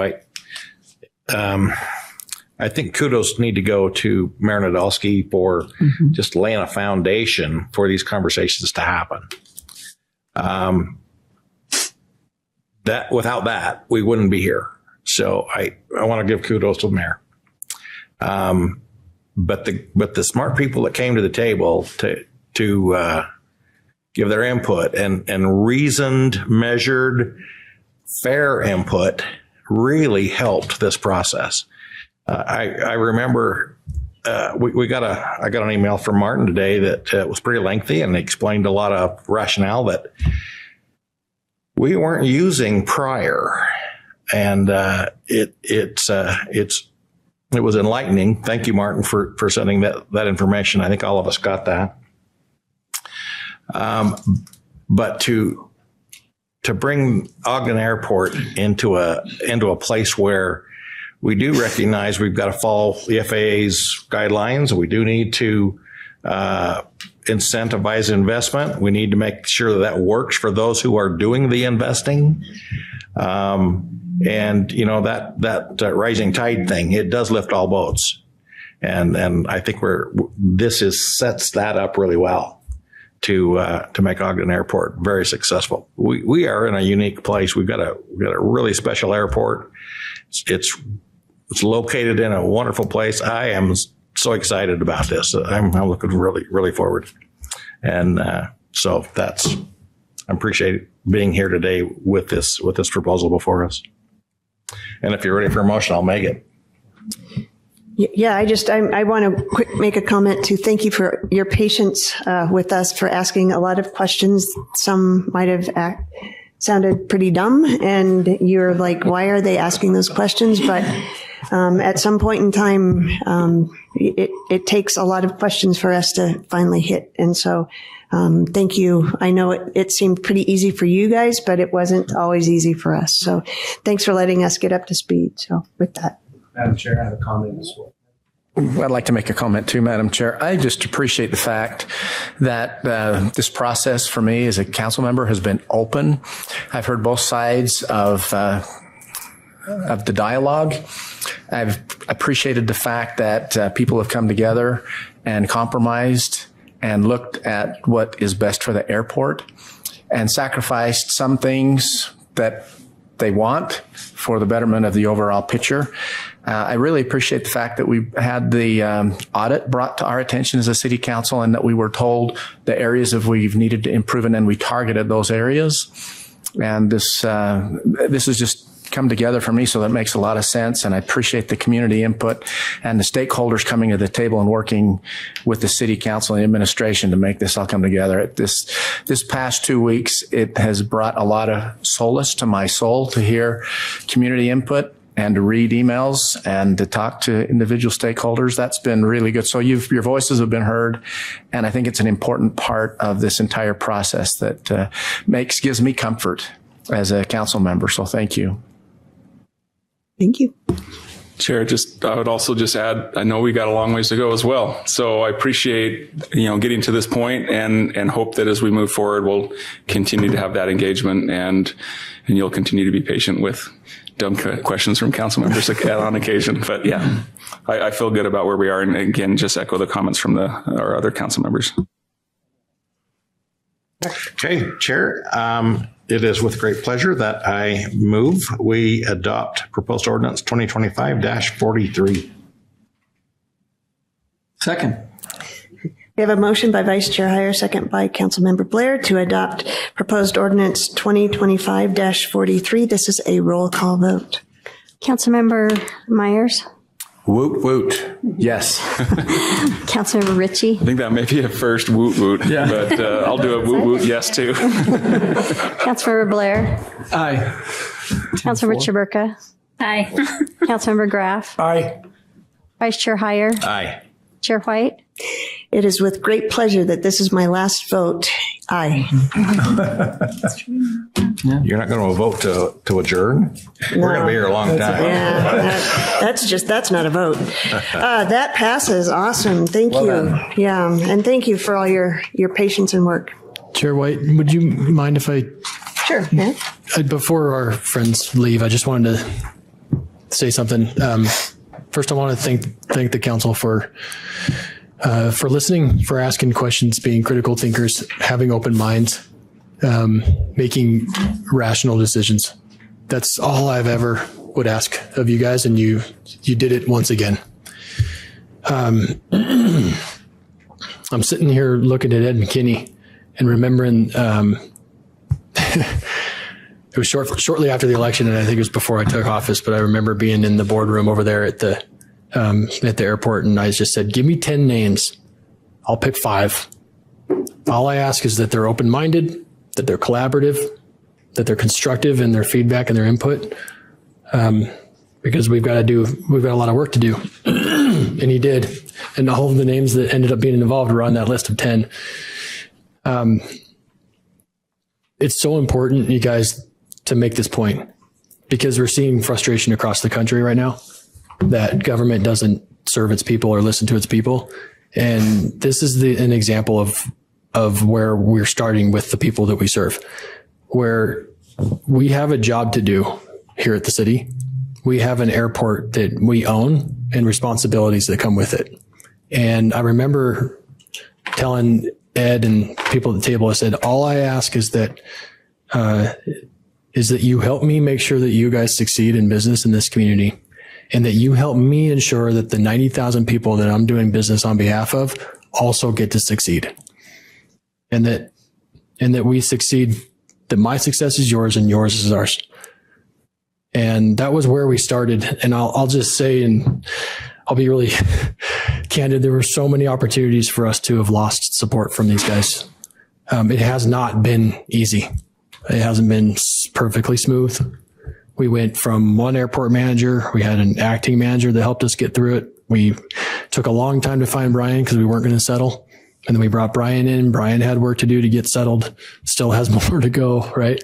I think kudos need to go to Mayor Nadolski for just laying a foundation for these conversations to happen. That without that, we wouldn't be here. So I want to give kudos to the mayor. But the smart people that came to the table to give their input and reasoned, measured, fair input really helped this process. I remember I got an email from Martin today that was pretty lengthy and explained a lot of rationale that we weren't using prior, and it was enlightening. Thank you, Martin, for sending that information. I think all of us got that. But to bring Ogden Airport into a place where we do recognize we've got to follow the FAA's guidelines. We do need to incentivize investment. We need to make sure that that works for those who are doing the investing. And you know, that rising tide thing, it does lift all boats. And I think sets that up really well to make Ogden Airport very successful. We are in a unique place. We've got a really special airport. It's located in a wonderful place. I am so excited about this. I'm looking really forward. And so I appreciate being here today with this proposal before us. And if you're ready for a motion, I'll make it. Yeah, I want to make a comment to thank you for your patience with us, for asking a lot of questions. Some might have sounded pretty dumb, and you're like, why are they asking those questions? But at some point in time, it takes a lot of questions for us to finally hit. And so thank you. I know it seemed pretty easy for you guys, but it wasn't always easy for us. So thanks for letting us get up to speed. So with that. Madam Chair, I have a comment as well. I'd like to make a comment too, Madam Chair. I just appreciate the fact that this process for me as a council member has been open. I've heard both sides of the dialogue. I've appreciated the fact that people have come together and compromised and looked at what is best for the airport and sacrificed some things that they want for the betterment of the overall picture. I really appreciate the fact that we had the audit brought to our attention as a city council, and that we were told the areas that we've needed to improve, and then we targeted those areas. And this has just come together for me, so that makes a lot of sense. And I appreciate the community input and the stakeholders coming to the table and working with the city council and administration to make this all come together. This past 2 weeks, it has brought a lot of solace to my soul to hear community input and to read emails and to talk to individual stakeholders. That's been really good. So your voices have been heard, and I think it's an important part of this entire process that gives me comfort as a council member. So thank you. Thank you. Chair, I would also just add, I know we got a long ways to go as well. So I appreciate, getting to this point and hope that as we move forward, we'll continue to have that engagement and you'll continue to be patient with dumb questions from council members on occasion. But yeah, I feel good about where we are. And again, just echo the comments from our other council members. Okay, Chair. It is with great pleasure that I move we adopt proposed ordinance 2025-43. Second. We have a motion by Vice Chair Heyer, second by Councilmember Blair, to adopt proposed ordinance 2025-43. This is a roll call vote. Councilmember Myers? Woot woot. Yes. Councilmember Ritchie? I think that may be a first woot woot, but I'll do a woot woot yes too. Councilmember Blair? Aye. Councilmember Chaburka? Aye. Councilmember Graff? Aye. Vice Chair Heyer? Aye. Chair White? It is with great pleasure that this is my last vote. Aye. You're not going to vote to adjourn? No. We're going to be here a long time. Yeah, that's not a vote. That passes. Awesome. Thank you. Done. Yeah, and thank you for all your patience and work. Chair White, would you mind if I... Sure. Yeah. Before our friends leave, I just wanted to say something. First, I want to thank the council for listening, for asking questions, being critical thinkers, having open minds, making rational decisions. That's all I've ever would ask of you guys, and you did it once again. I'm sitting here looking at Ed McKinney and remembering it was shortly after the election, and I think it was before I took office, but I remember being in the boardroom over there at the airport, and I just said, give me 10 names. I'll pick 5. All I ask is that they're open-minded, that they're collaborative, that they're constructive in their feedback and their input, because we've got a lot of work to do. And he did. And all of the names that ended up being involved were on that list of 10. It's so important, you guys, to make this point, because we're seeing frustration across the country right now that government doesn't serve its people or listen to its people. And this is an example of where we're starting with the people that we serve, where we have a job to do here at the city. We have an airport that we own and responsibilities that come with it. And I remember telling Ed and people at the table, I said, all I ask is that you help me make sure that you guys succeed in business in this community, and that you help me ensure that the 90,000 people that I'm doing business on behalf of also get to succeed. And that we succeed, that my success is yours and yours is ours. And that was where we started. And I'll just say, and I'll be really candid, there were so many opportunities for us to have lost support from these guys. It has not been easy. It hasn't been perfectly smooth. We went from one airport manager. We had an acting manager that helped us get through it. We took a long time to find Brian because we weren't going to settle. And then we brought Brian in. Brian had work to do to get settled. Still has more to go, right?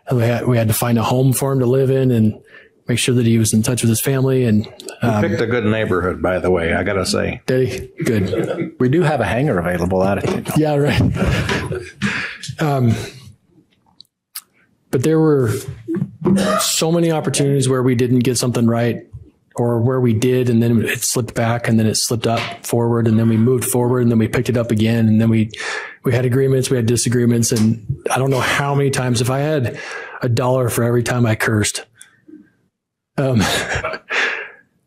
And we had to find a home for him to live in and make sure that he was in touch with his family. And you picked a good neighborhood, by the way, I got to say. Did he? Good. We do have a hangar available at it. Yeah, right. But there were so many opportunities where we didn't get something right, or where we did and then it slipped back and then it slipped up forward and then we moved forward and then we picked it up again. And then we had agreements, we had disagreements. And I don't know how many times, if I had $1 for every time I cursed, I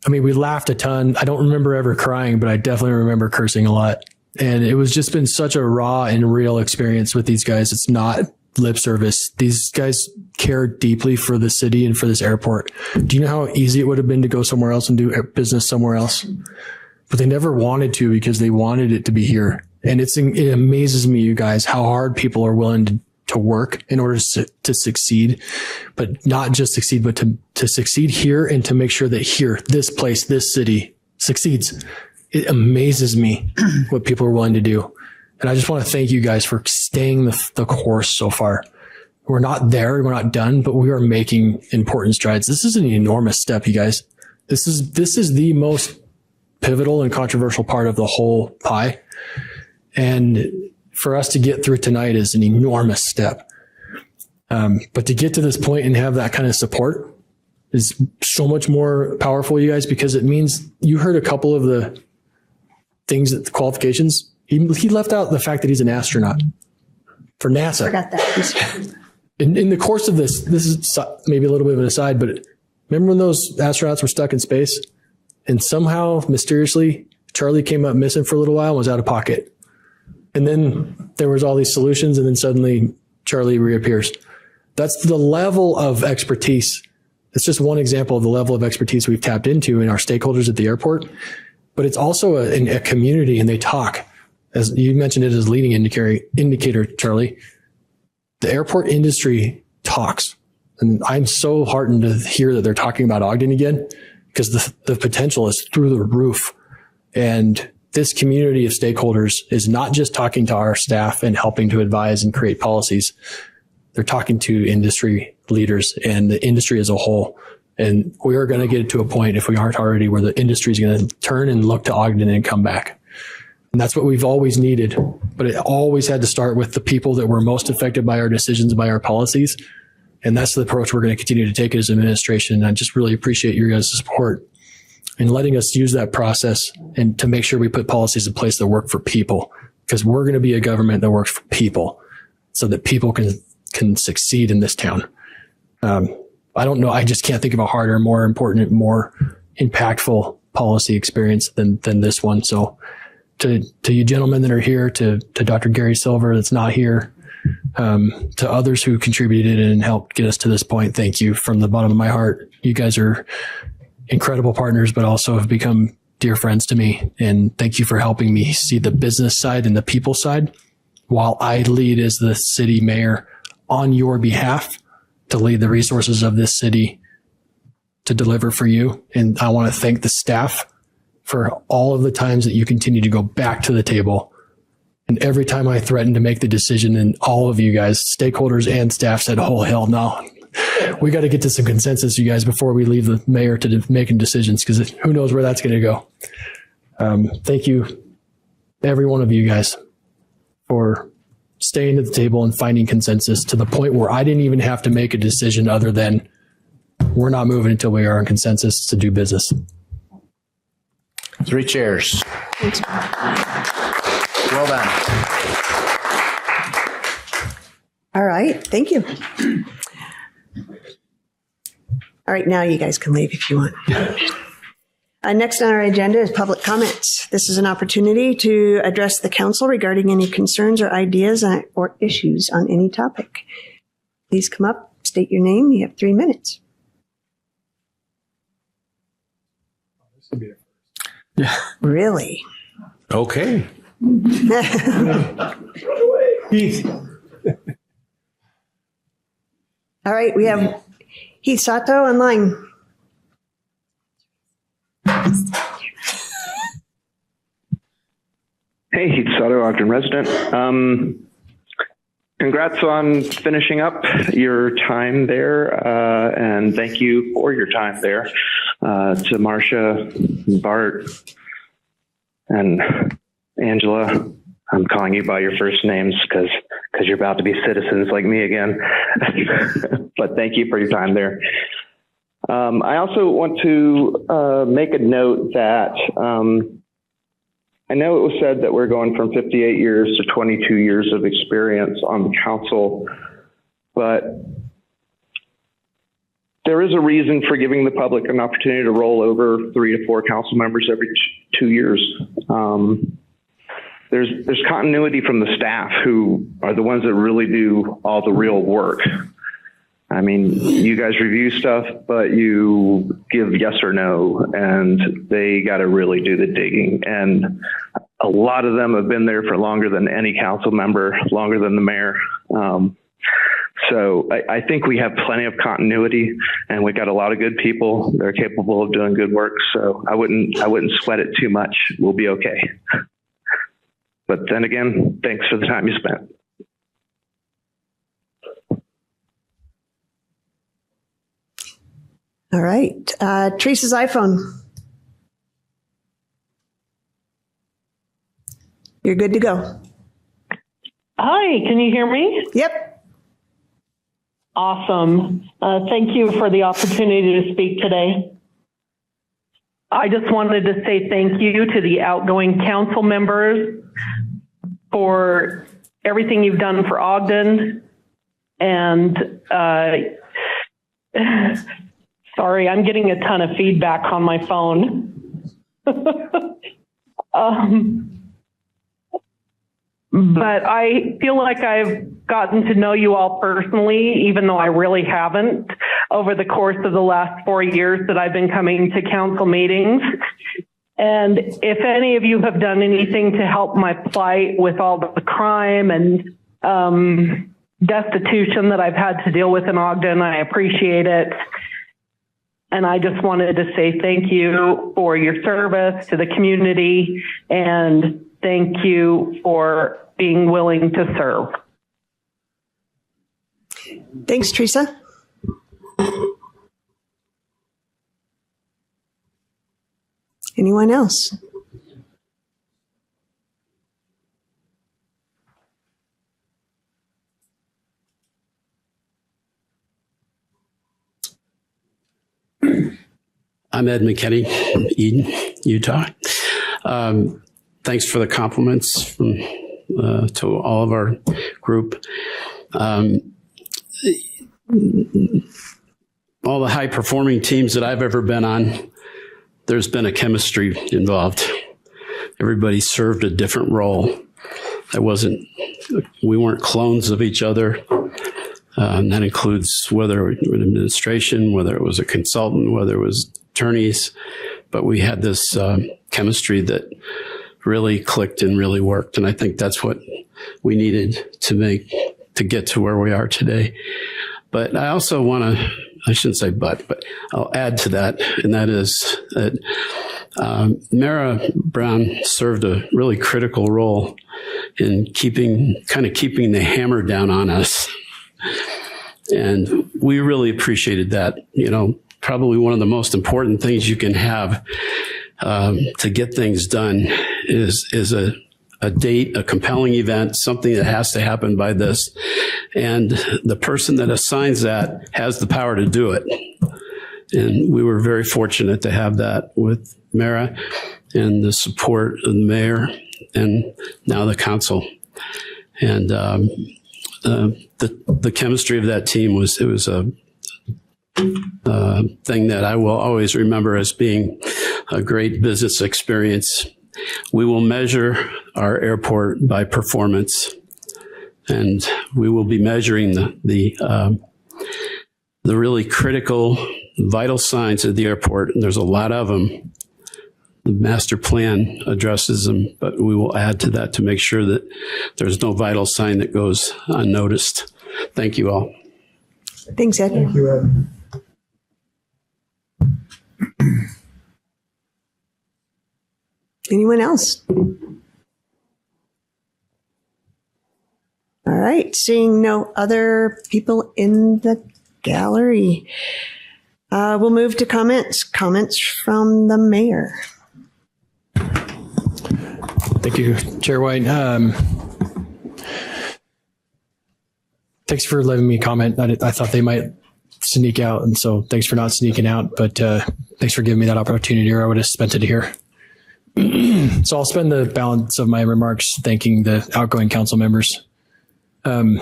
mean, we laughed a ton. I don't remember ever crying, but I definitely remember cursing a lot. And it was just been such a raw and real experience with these guys. It's not lip service. These guys care deeply for the city and for this airport. Do you know how easy it would have been to go somewhere else and do business somewhere else? But they never wanted to because they wanted it to be here. And it amazes me, you guys, how hard people are willing to work in order to succeed, but not just succeed, but to succeed here and to make sure that here, this place, this city succeeds. It amazes me what people are willing to do. And I just want to thank you guys for staying the course so far. We're not there. We're not done, but we are making important strides. This is an enormous step, you guys. This is the most pivotal and controversial part of the whole pie. And for us to get through tonight is an enormous step. But to get to this point and have that kind of support is so much more powerful, you guys, because it means you heard a couple of the things, the qualifications. He left out the fact that he's an astronaut for NASA. Forgot that. In the course of this is maybe a little bit of an aside, but remember when those astronauts were stuck in space and somehow mysteriously Charlie came up missing for a little while and was out of pocket. And then there was all these solutions and then suddenly Charlie reappears. That's the level of expertise. It's just one example of the level of expertise we've tapped into in our stakeholders at the airport, but it's also a community, and they talk. As you mentioned it as a leading indicator, Charlie, the airport industry talks. And I'm so heartened to hear that they're talking about Ogden again, because the potential is through the roof. And this community of stakeholders is not just talking to our staff and helping to advise and create policies. They're talking to industry leaders and the industry as a whole. And we are going to get to a point, if we aren't already, where the industry is going to turn and look to Ogden and come back. And that's what we've always needed. But it always had to start with the people that were most affected by our decisions, by our policies. And that's the approach we're going to continue to take as an administration. And I just really appreciate your guys' support in letting us use that process and to make sure we put policies in place that work for people, because we're going to be a government that works for people so that people can succeed in this town. I don't know. I just can't think of a harder, more important, more impactful policy experience than this one. So to you gentlemen that are here, to Dr. Gary Silver that's not here, to others who contributed and helped get us to this point, thank you from the bottom of my heart. You guys are incredible partners, but also have become dear friends to me. And thank you for helping me see the business side and the people side while I lead as the city mayor on your behalf to lead the resources of this city to deliver for you. And I want to thank the staff for all of the times that you continue to go back to the table. And every time I threatened to make the decision, and all of you guys, stakeholders and staff, said, oh, hell no. We got to get to some consensus, you guys, before we leave the mayor to making decisions, because who knows where that's going to go. Thank you every one of you guys for staying at the table and finding consensus to the point where I didn't even have to make a decision other than we're not moving until we are in consensus to do business. 3 chairs. Well done. All right, thank you. All right, now you guys can leave if you want. Next on our agenda is public comments. This is an opportunity to address the council regarding any concerns or ideas or issues on any topic. Please come up, state your name. You have 3 minutes. Yeah. Really? Okay. Heath. All right, we have Heath Sato online. Hey, Heath Sato, Ogden resident. Congrats on finishing up your time there, and thank you for your time there to Marcia, Bart, and Angela. I'm calling you by your first names because you're about to be citizens like me again. But thank you for your time there. I also want to make a note that I know it was said that we're going from 58 years to 22 years of experience on the council, but there is a reason for giving the public an opportunity to roll over 3 to 4 council members every 2 years. There's continuity from the staff who are the ones that really do all the real work. I mean, you guys review stuff, but you give yes or no, and they got to really do the digging. And a lot of them have been there for longer than any council member, longer than the mayor. So I think we have plenty of continuity, and we got a lot of good people. They're capable of doing good work. So I wouldn't sweat it too much. We'll be okay. But then again, thanks for the time you spent. All right. Teresa's iPhone. You're good to go. Hi, can you hear me? Yep. Awesome. Thank you for the opportunity to speak today. I just wanted to say thank you to the outgoing council members for everything you've done for Ogden. And sorry, I'm getting a ton of feedback on my phone. But I feel like I've gotten to know you all personally, even though I really haven't, over the course of the last 4 years that I've been coming to council meetings. And if any of you have done anything to help my plight with all the crime and destitution that I've had to deal with in Ogden, I appreciate it. And I just wanted to say thank you for your service to the community, and thank you for being willing to serve. Thanks, Teresa. Anyone else? I'm Ed McKinney, Eden, Utah. Thanks for the compliments to all of our group. All the high-performing teams that I've ever been on, there's been a chemistry involved. Everybody served a different role. We weren't clones of each other. And that includes whether it was administration, whether it was a consultant, whether it was attorneys, but we had this chemistry that really clicked and really worked. And I think that's what we needed to get to where we are today. But I also want to, I shouldn't say but I'll add to that. And that is that Mara Brown served a really critical role in keeping the hammer down on us. And we really appreciated that. You know, probably one of the most important things you can have to get things done is a a date, a compelling event, something that has to happen by this. And the person that assigns that has the power to do it. And we were very fortunate to have that with Mara and the support of the mayor and now the council. And the chemistry of that team was a thing that I will always remember as being a great business experience. We will measure our airport by performance, and we will be measuring the really critical, vital signs of the airport, and there's a lot of them. The master plan addresses them, but we will add to that to make sure that there's no vital sign that goes unnoticed. Thank you all. Thanks, Ed. Thank you, Ed. Anyone else? All right, seeing no other people in the gallery, we'll move to comments. Comments from the mayor. Thank you, Chair White. Thanks for letting me comment. I thought they might sneak out, and so thanks for not sneaking out, but thanks for giving me that opportunity, or I would have spent it here. So I'll spend the balance of my remarks thanking the outgoing council members. Having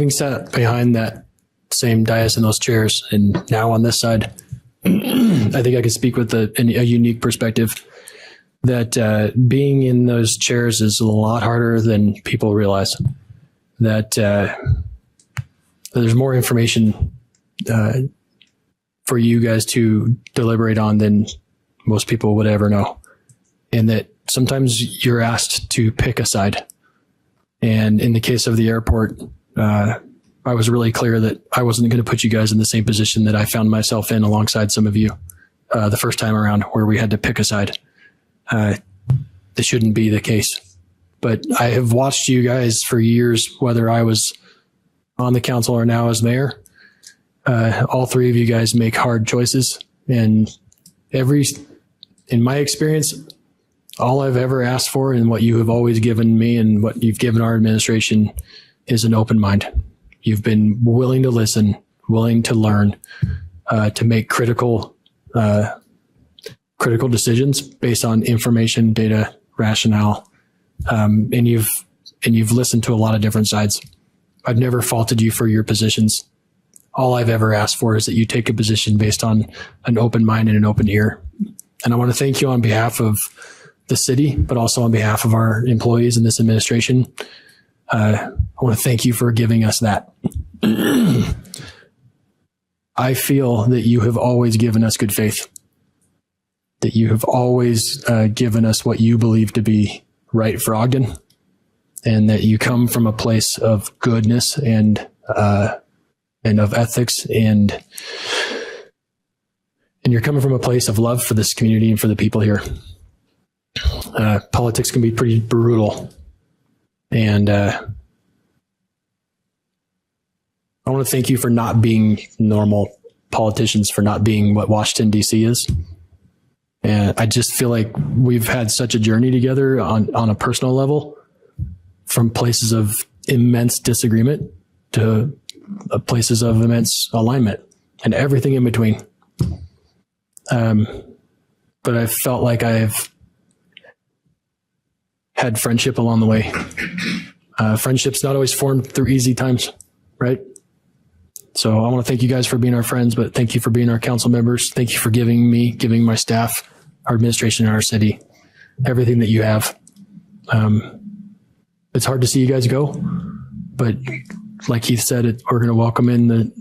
sat behind that same dais and those chairs, and now on this side, I think I could speak with a unique perspective that being in those chairs is a lot harder than people realize. That there's more information for you guys to deliberate on than most people would ever know. And that sometimes you're asked to pick a side. And in the case of the airport, I was really clear that I wasn't going to put you guys in the same position that I found myself in alongside some of you the first time around, where we had to pick a side. This shouldn't be the case. But I have watched you guys for years, whether I was on the council or now as mayor. All three of you guys make hard choices. And in my experience, all I've ever asked for and what you have always given me and what you've given our administration is an open mind. You've been willing to listen, willing to learn, to make critical decisions based on information, data, rationale, and you've listened to a lot of different sides. I've never faulted you for your positions. All I've ever asked for is that you take a position based on an open mind and an open ear. And I want to thank you on behalf of the city, but also on behalf of our employees in this administration. I want to thank you for giving us that. I feel that you have always given us good faith, that you have always given us what you believe to be right for Ogden, and that you come from a place of goodness and of ethics, and you're coming from a place of love for this community and for the people here. Politics can be pretty brutal, and I want to thank you for not being normal politicians, for not being what Washington, D.C. is. And I just feel like we've had such a journey together on a personal level, from places of immense disagreement to places of immense alignment and everything in between. But I felt like I've had friendship along the way. Friendship's not always formed through easy times, right? So I want to thank you guys for being our friends, but thank you for being our council members. Thank you for giving my staff, our administration, and our city, everything that you have. It's hard to see you guys go, but like Keith said, we're going to welcome in the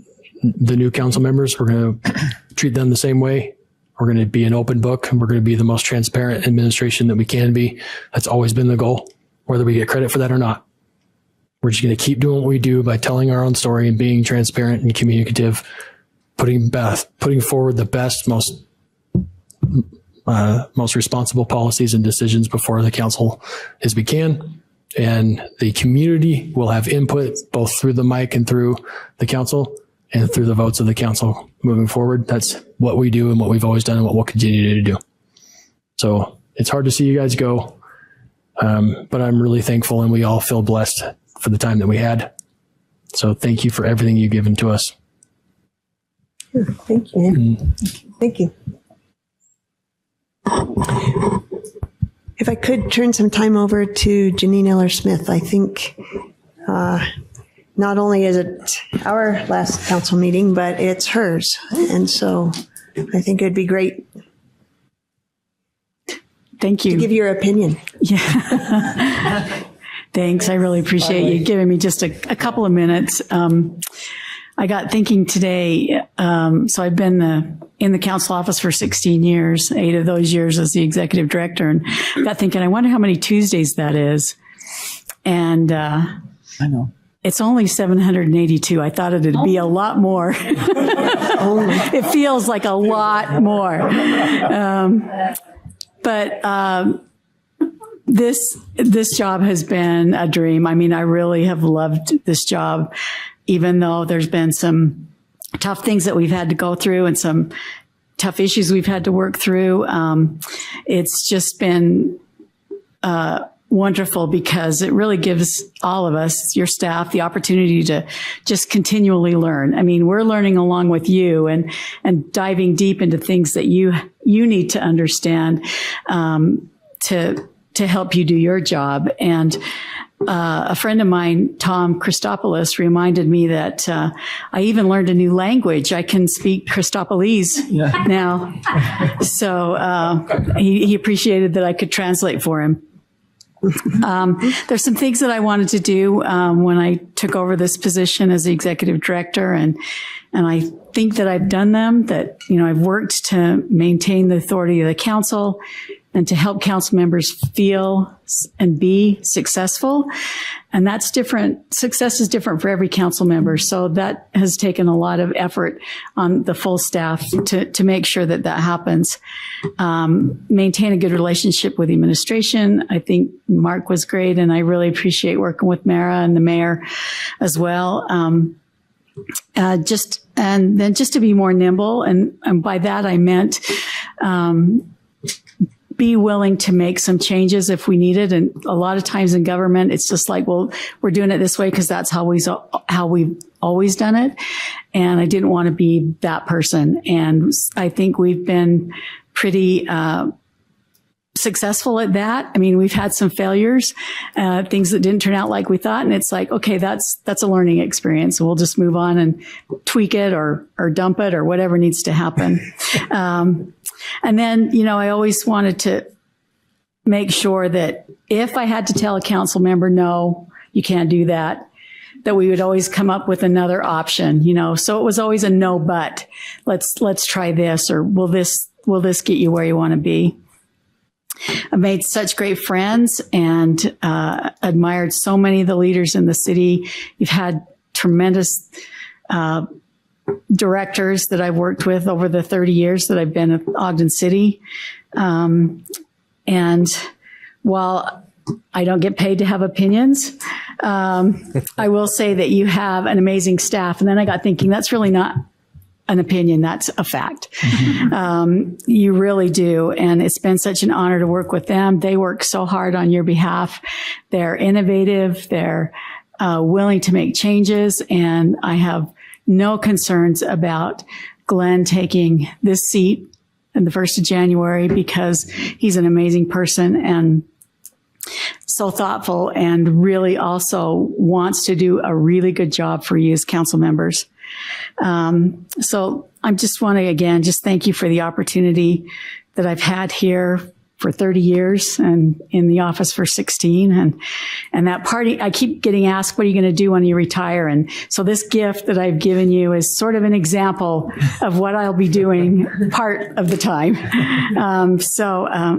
new council members. We're going to treat them the same way. We're going to be an open book, and we're going to be the most transparent administration that we can be. That's always been the goal, whether we get credit for that or not. We're just going to keep doing what we do by telling our own story and being transparent and communicative, putting forward the best, most responsible policies and decisions before the council as we can. And the community will have input both through the mic and through the council and through the votes of the council moving forward. That's what we do and what we've always done and what we'll continue to do. So it's hard to see you guys go. But I'm really thankful, and we all feel blessed for the time that we had. So thank you for everything you've given to us. Thank you. Thank you. If I could turn some time over to Janine Eller-Smith, I think not only is it our last council meeting, but it's hers. And so I think it'd be great. Thank you. To give your opinion. Yeah. Thanks. I really appreciate you giving me just a couple of minutes. I got thinking today, so I've been in the council office for 16 years, 8 of those years as the executive director, and got thinking, I wonder how many Tuesdays that is. And I know. It's only 782. I thought it'd be a lot more. It feels like a lot more. But this job has been a dream. I mean, I really have loved this job, even though there's been some tough things that we've had to go through and some tough issues we've had to work through. It's just been wonderful because it really gives all of us, your staff, the opportunity to just continually learn. I mean, we're learning along with you and diving deep into things that you need to understand to help you do your job. And a friend of mine, Tom Christopoulos, reminded me that I even learned a new language. I can speak Christopolese now. So he appreciated that I could translate for him. There's some things that I wanted to do when I took over this position as the executive director, and I think that I've done them. That I've worked to maintain the authority of the council and to help council members feel and be successful. And that's different. Success is different for every council member. So that has taken a lot of effort on the full staff to make sure that happens. Maintain a good relationship with the administration. I think Mark was great, and I really appreciate working with Mara and the mayor as well. Just to be more nimble. And by that I meant, be willing to make some changes if we need it. And a lot of times in government, it's just like, well, we're doing it this way because that's how we've always done it. And I didn't want to be that person. And I think we've been pretty successful at that. I mean, we've had some failures, things that didn't turn out like we thought. And it's like, okay, that's a learning experience. We'll just move on and tweak it or dump it or whatever needs to happen. And then, I always wanted to make sure that if I had to tell a council member, no, you can't do that, that we would always come up with another option, so it was always a no, but let's try this, or will this get you where you want to be? I've made such great friends and admired so many of the leaders in the city. You've had tremendous directors that I've worked with over the 30 years that I've been at Ogden City. And while I don't get paid to have opinions, I will say that you have an amazing staff. And then I got thinking, that's really not an opinion, that's a fact. You really do. And it's been such an honor to work with them. They work so hard on your behalf. They're innovative. They're willing to make changes. And I have no concerns about Glenn taking this seat on the 1st of January because he's an amazing person and so thoughtful and really also wants to do a really good job for you as council members. So I just want to, again, just thank you for the opportunity that I've had here for 30 years and in the office for 16. And that party, I keep getting asked, what are you going to do when you retire? And so this gift that I've given you is sort of an example of what I'll be doing part of the time.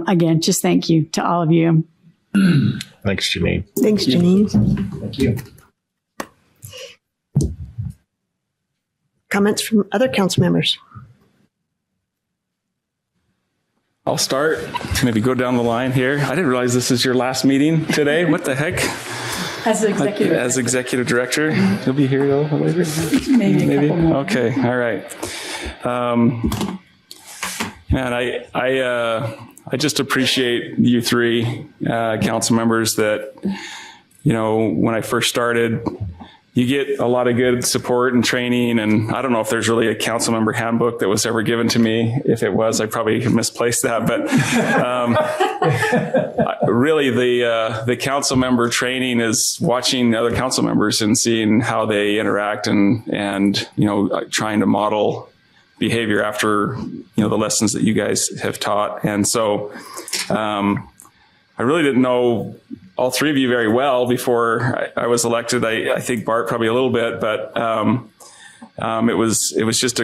Again, just thank you to all of you. Thanks, Janine. Thanks, Janine. Thank you. Comments from other council members? I'll start. Maybe go down the line here. I didn't realize this is your last meeting today. What the heck? As executive. As executive director, you'll be here though later. Maybe. Okay. All right. Man, I just appreciate you three council members that, when I first started, you get a lot of good support and training. And I don't know if there's really a council member handbook that was ever given to me. If it was, I probably misplaced that. But really, the council member training is watching other council members and seeing how they interact and trying to model behavior after, the lessons that you guys have taught. And so I really didn't know all three of you very well before I was elected. I think Bart probably a little bit, but it's just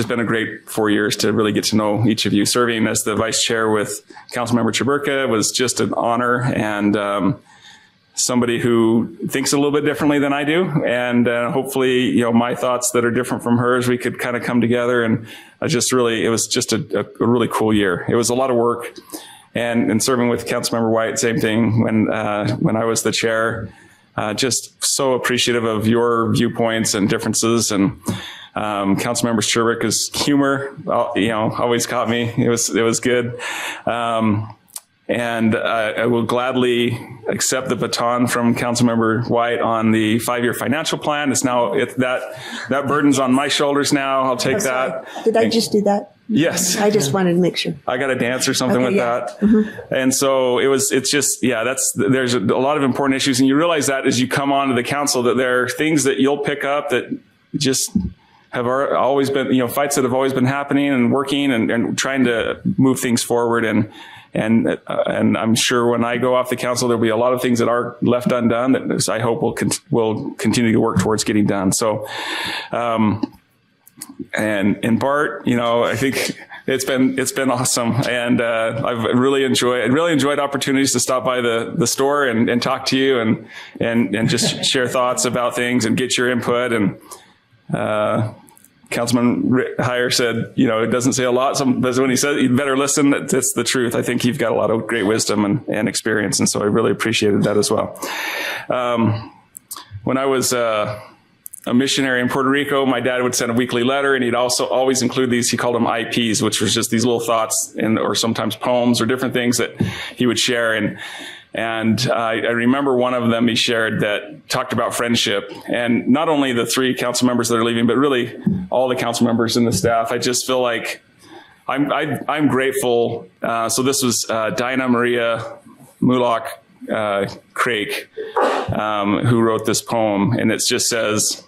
been a great 4 years to really get to know each of you. Serving as the vice chair with Councilmember Chiburka was just an honor, and somebody who thinks a little bit differently than I do. And hopefully, my thoughts that are different from hers, we could kind of come together. And it was just a really cool year. It was a lot of work. And serving with Councilmember White, same thing when I was the chair. Just so appreciative of your viewpoints and differences. And Councilmember Chiburka's humor, always caught me. It was good. And I will gladly accept the baton from Councilmember White on the 5-year financial plan. It's now that burden's on my shoulders now. I'll take that. Did I just do that? Yes. I just wanted to make sure. I got a dance or something with that. Mm-hmm. And so there's a lot of important issues. And you realize that as you come onto the council, that there are things that you'll pick up that just have always been, fights that have always been happening and working and trying to move things forward. And I'm sure when I go off the council, there'll be a lot of things that are left undone that I hope will continue to work towards getting done. So, and Bart, I think it's been awesome, and I've really enjoyed opportunities to stop by the store and talk to you and just share thoughts about things and get your input. And Councilman Heyer said, it doesn't say a lot, but when he said you better listen, that's the truth. I think you've got a lot of great wisdom and experience, and so I really appreciated that as well. When I was a missionary in Puerto Rico, my dad would send a weekly letter, and he'd also always include these, he called them IPs, which was just these little thoughts or sometimes poems or different things that he would share. And I remember one of them he shared that talked about friendship, and not only the 3 council members that are leaving, but really all the council members and the staff. I just feel like I'm grateful. So this was Dinah Maria Mulock Craik, who wrote this poem, and it just says,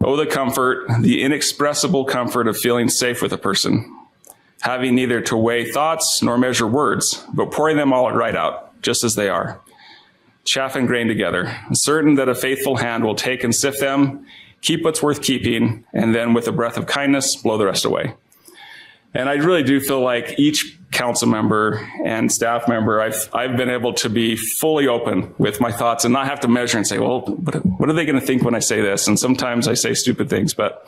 "Oh, the comfort, the inexpressible comfort of feeling safe with a person, having neither to weigh thoughts nor measure words, but pouring them all right out, just as they are, chaff and grain together, certain that a faithful hand will take and sift them, keep what's worth keeping, and then with a breath of kindness, blow the rest away." And I really do feel like each council member and staff member, I've been able to be fully open with my thoughts and not have to measure and say, well, what are they going to think when I say this? And sometimes I say stupid things, but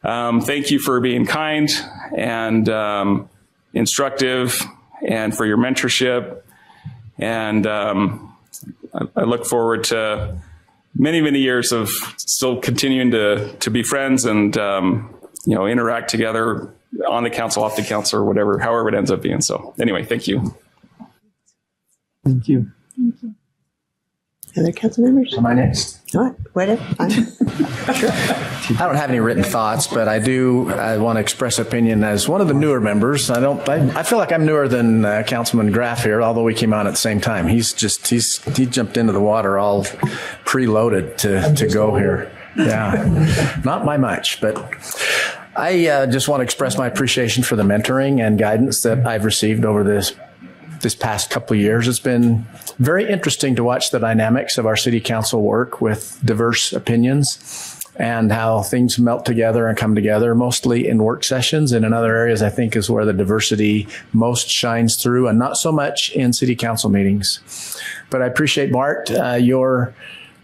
thank you for being kind and instructive, and for your mentorship. And I look forward to many, many years of still continuing to be friends and interact together on the council, off the council, or whatever, however it ends up being. So anyway, thank you. Thank you. Thank you. Other council members? Am I next? What? Whatever. Sure. I don't have any written thoughts, but I want to express opinion as one of the newer members. I feel like I'm newer than Councilman Graff here, although we came on at the same time. He jumped into the water all preloaded to go here. Yeah, not by much, but I just want to express my appreciation for the mentoring and guidance that I've received over this past couple of years. It's been very interesting to watch the dynamics of our city council work with diverse opinions and how things melt together and come together, mostly in work sessions. And in other areas, I think, is where the diversity most shines through, and not so much in city council meetings. But I appreciate, Bart, your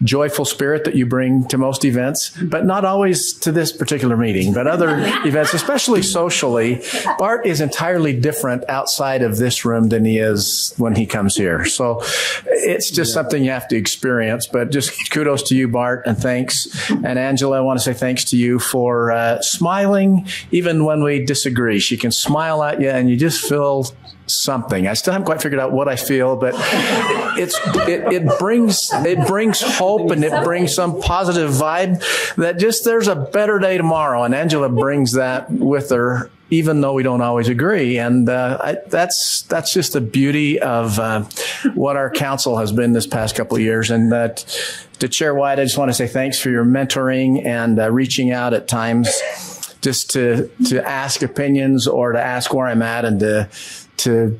joyful spirit that you bring to most events, but not always to this particular meeting, but other events, especially socially. Bart is entirely different outside of this room than he is when he comes here. So it's just something you have to experience, but just kudos to you, Bart, and thanks. And Angela, I want to say thanks to you for smiling even when we disagree. She can smile at you and you just feel something. I still haven't quite figured out what I feel, but it brings hope, and it brings some positive vibe that just there's a better day tomorrow. And Angela brings that with her, even though we don't always agree. And that's just the beauty of what our council has been this past couple of years. And to Chair White, I just want to say thanks for your mentoring and reaching out at times just to ask opinions or to ask where I'm at, and to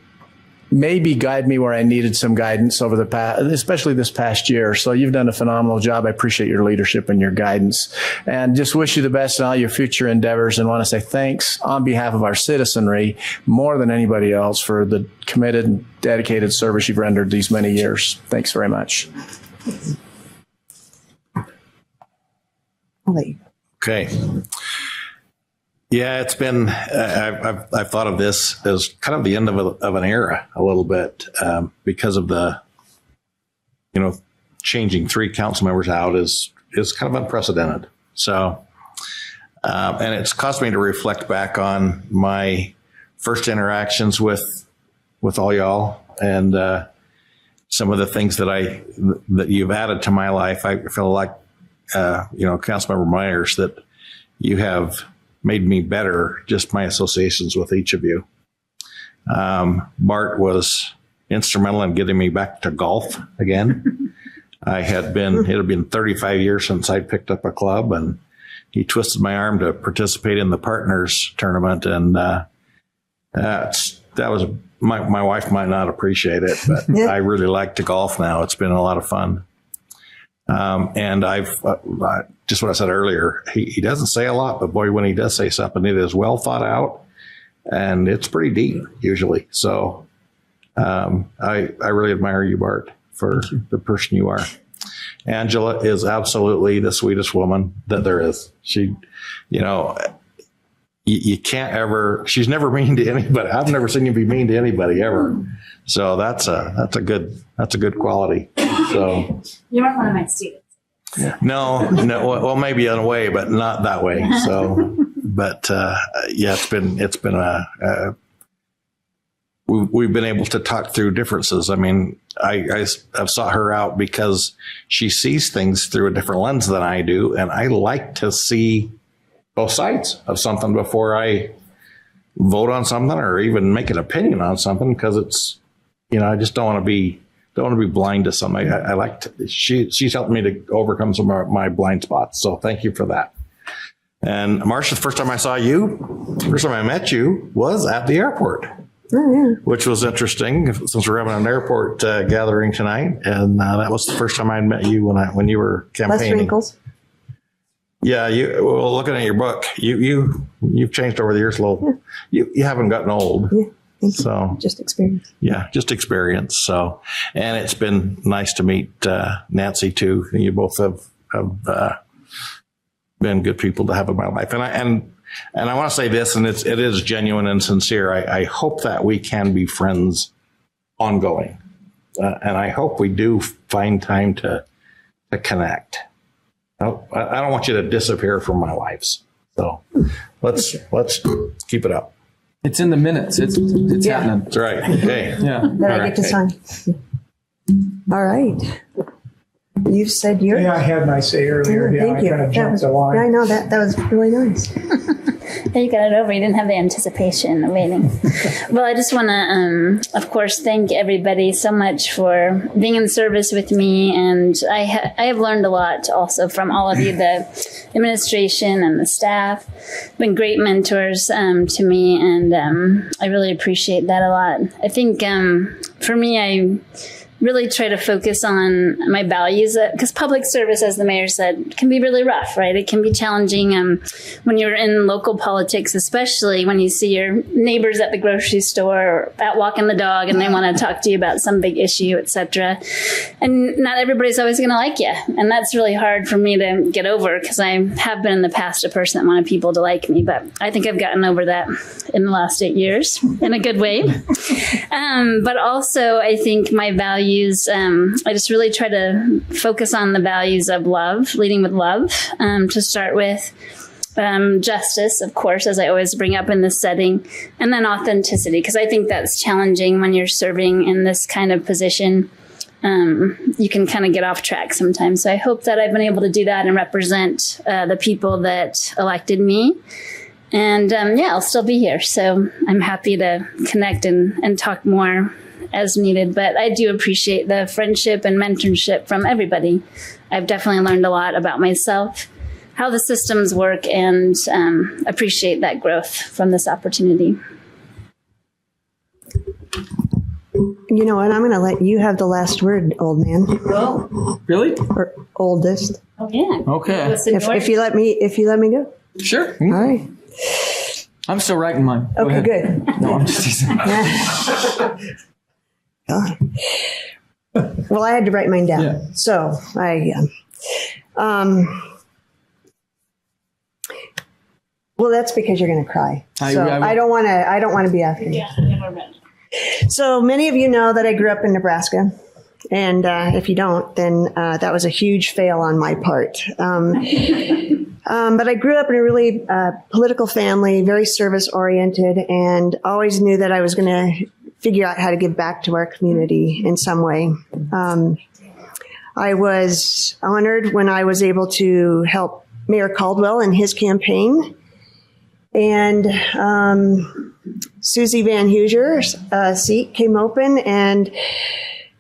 maybe guide me where I needed some guidance over the past, especially this past year. So you've done a phenomenal job. I appreciate your leadership and your guidance, and just wish you the best in all your future endeavors, and want to say thanks on behalf of our citizenry more than anybody else for the committed and dedicated service you've rendered these many years. Thanks very much. Okay. Yeah, it's been, I've thought of this as kind of the end of an era a little bit, because of the, changing 3 council members out is kind of unprecedented. So, and it's caused me to reflect back on my first interactions with all y'all, and some of the things that you've added to my life. I feel like, Councilmember Myers, that you have made me better, just my associations with each of you. Bart was instrumental in getting me back to golf again. It had been 35 years since I'd picked up a club, and he twisted my arm to participate in the partners tournament. And that was, my wife might not appreciate it, but I really like to golf now. It's been a lot of fun. And I've just what I said earlier, he doesn't say a lot, but boy, when he does say something, it is well thought out, and it's pretty deep usually. So I really admire you, Bart, for the person you are. Angela is absolutely the sweetest woman that there is. She, you can't ever, she's never mean to anybody. I've never seen you be mean to anybody ever. So that's a good quality. So You weren't one of my students. no, well, maybe in a way, but not that way. So, but yeah, it's been we've been able to talk through differences. I mean, I've sought her out because she sees things through a different lens than I do, and I like to see both sides of something before I vote on something or even make an opinion on something, because it's, I just don't want to be blind to something. I like to, she's helped me to overcome some of my blind spots. So thank you for that. And Marcia, the first time I met you was at the airport. Oh, yeah. Which was interesting, since we're having an airport gathering tonight, and that was the first time I'd met you when you were campaigning. Less wrinkles. Yeah, looking at your book, you've changed over the years a little. Yeah. You haven't gotten old. Yeah, so just experience. Yeah, just experience. So, and it's been nice to meet Nancy too. You both have been good people to have in my life, and I want to say this, and it is genuine and sincere. I hope that we can be friends ongoing, and I hope we do find time to connect. I don't want you to disappear from my lives. So let's keep it up. It's in the minutes. It's happening. That's right. Hey. Yeah. That I get to sign. All right. You said yours. Yeah, I had my say earlier. Yeah, thank you. I kind of jumped the line. Yeah, I know that was really nice. You got it over. You didn't have the anticipation of waiting. Well, I just want to, of course, thank everybody so much for being in service with me. And I have learned a lot also from all of you, the administration and the staff. Been great mentors to me, and I really appreciate that a lot. I think for me, really try to focus on my values, because public service, as the mayor said, can be really rough, right? It can be challenging when you're in local politics, especially when you see your neighbors at the grocery store or out walking the dog and they want to talk to you about some big issue, etc. And not everybody's always going to like you. And that's really hard for me to get over, because I have been in the past a person that wanted people to like me. But I think I've gotten over that in the last 8 years in a good way. But also, I think my values, I just really try to focus on the values of love, leading with love, to start with. Justice, of course, as I always bring up in this setting, and then authenticity, because I think that's challenging when you're serving in this kind of position. You can kind of get off track sometimes. So I hope that I've been able to do that and represent the people that elected me. And I'll still be here. So I'm happy to connect and talk more as needed. But I do appreciate the friendship and mentorship from everybody. I've definitely learned a lot about myself, how the systems work, and appreciate that growth from this opportunity. You know what? I'm going to let you have the last word, old man. Well, really? Or oldest. Oh, yeah. Okay. If you let me go. Sure. All right. I'm still writing mine. Go Okay, ahead. good. No, I'm just teasing. God. Well, I had to write mine down. Yeah. So well, that's because you're going to cry. So I don't want to be after you. Yeah, never read. So many of you know that I grew up in Nebraska. And if you don't, then that was a huge fail on my part. But I grew up in a really political family, very service-oriented, and always knew that I was going to figure out how to give back to our community in some way. I was honored when I was able to help Mayor Caldwell in his campaign. And Susie Van Heuser's seat came open, and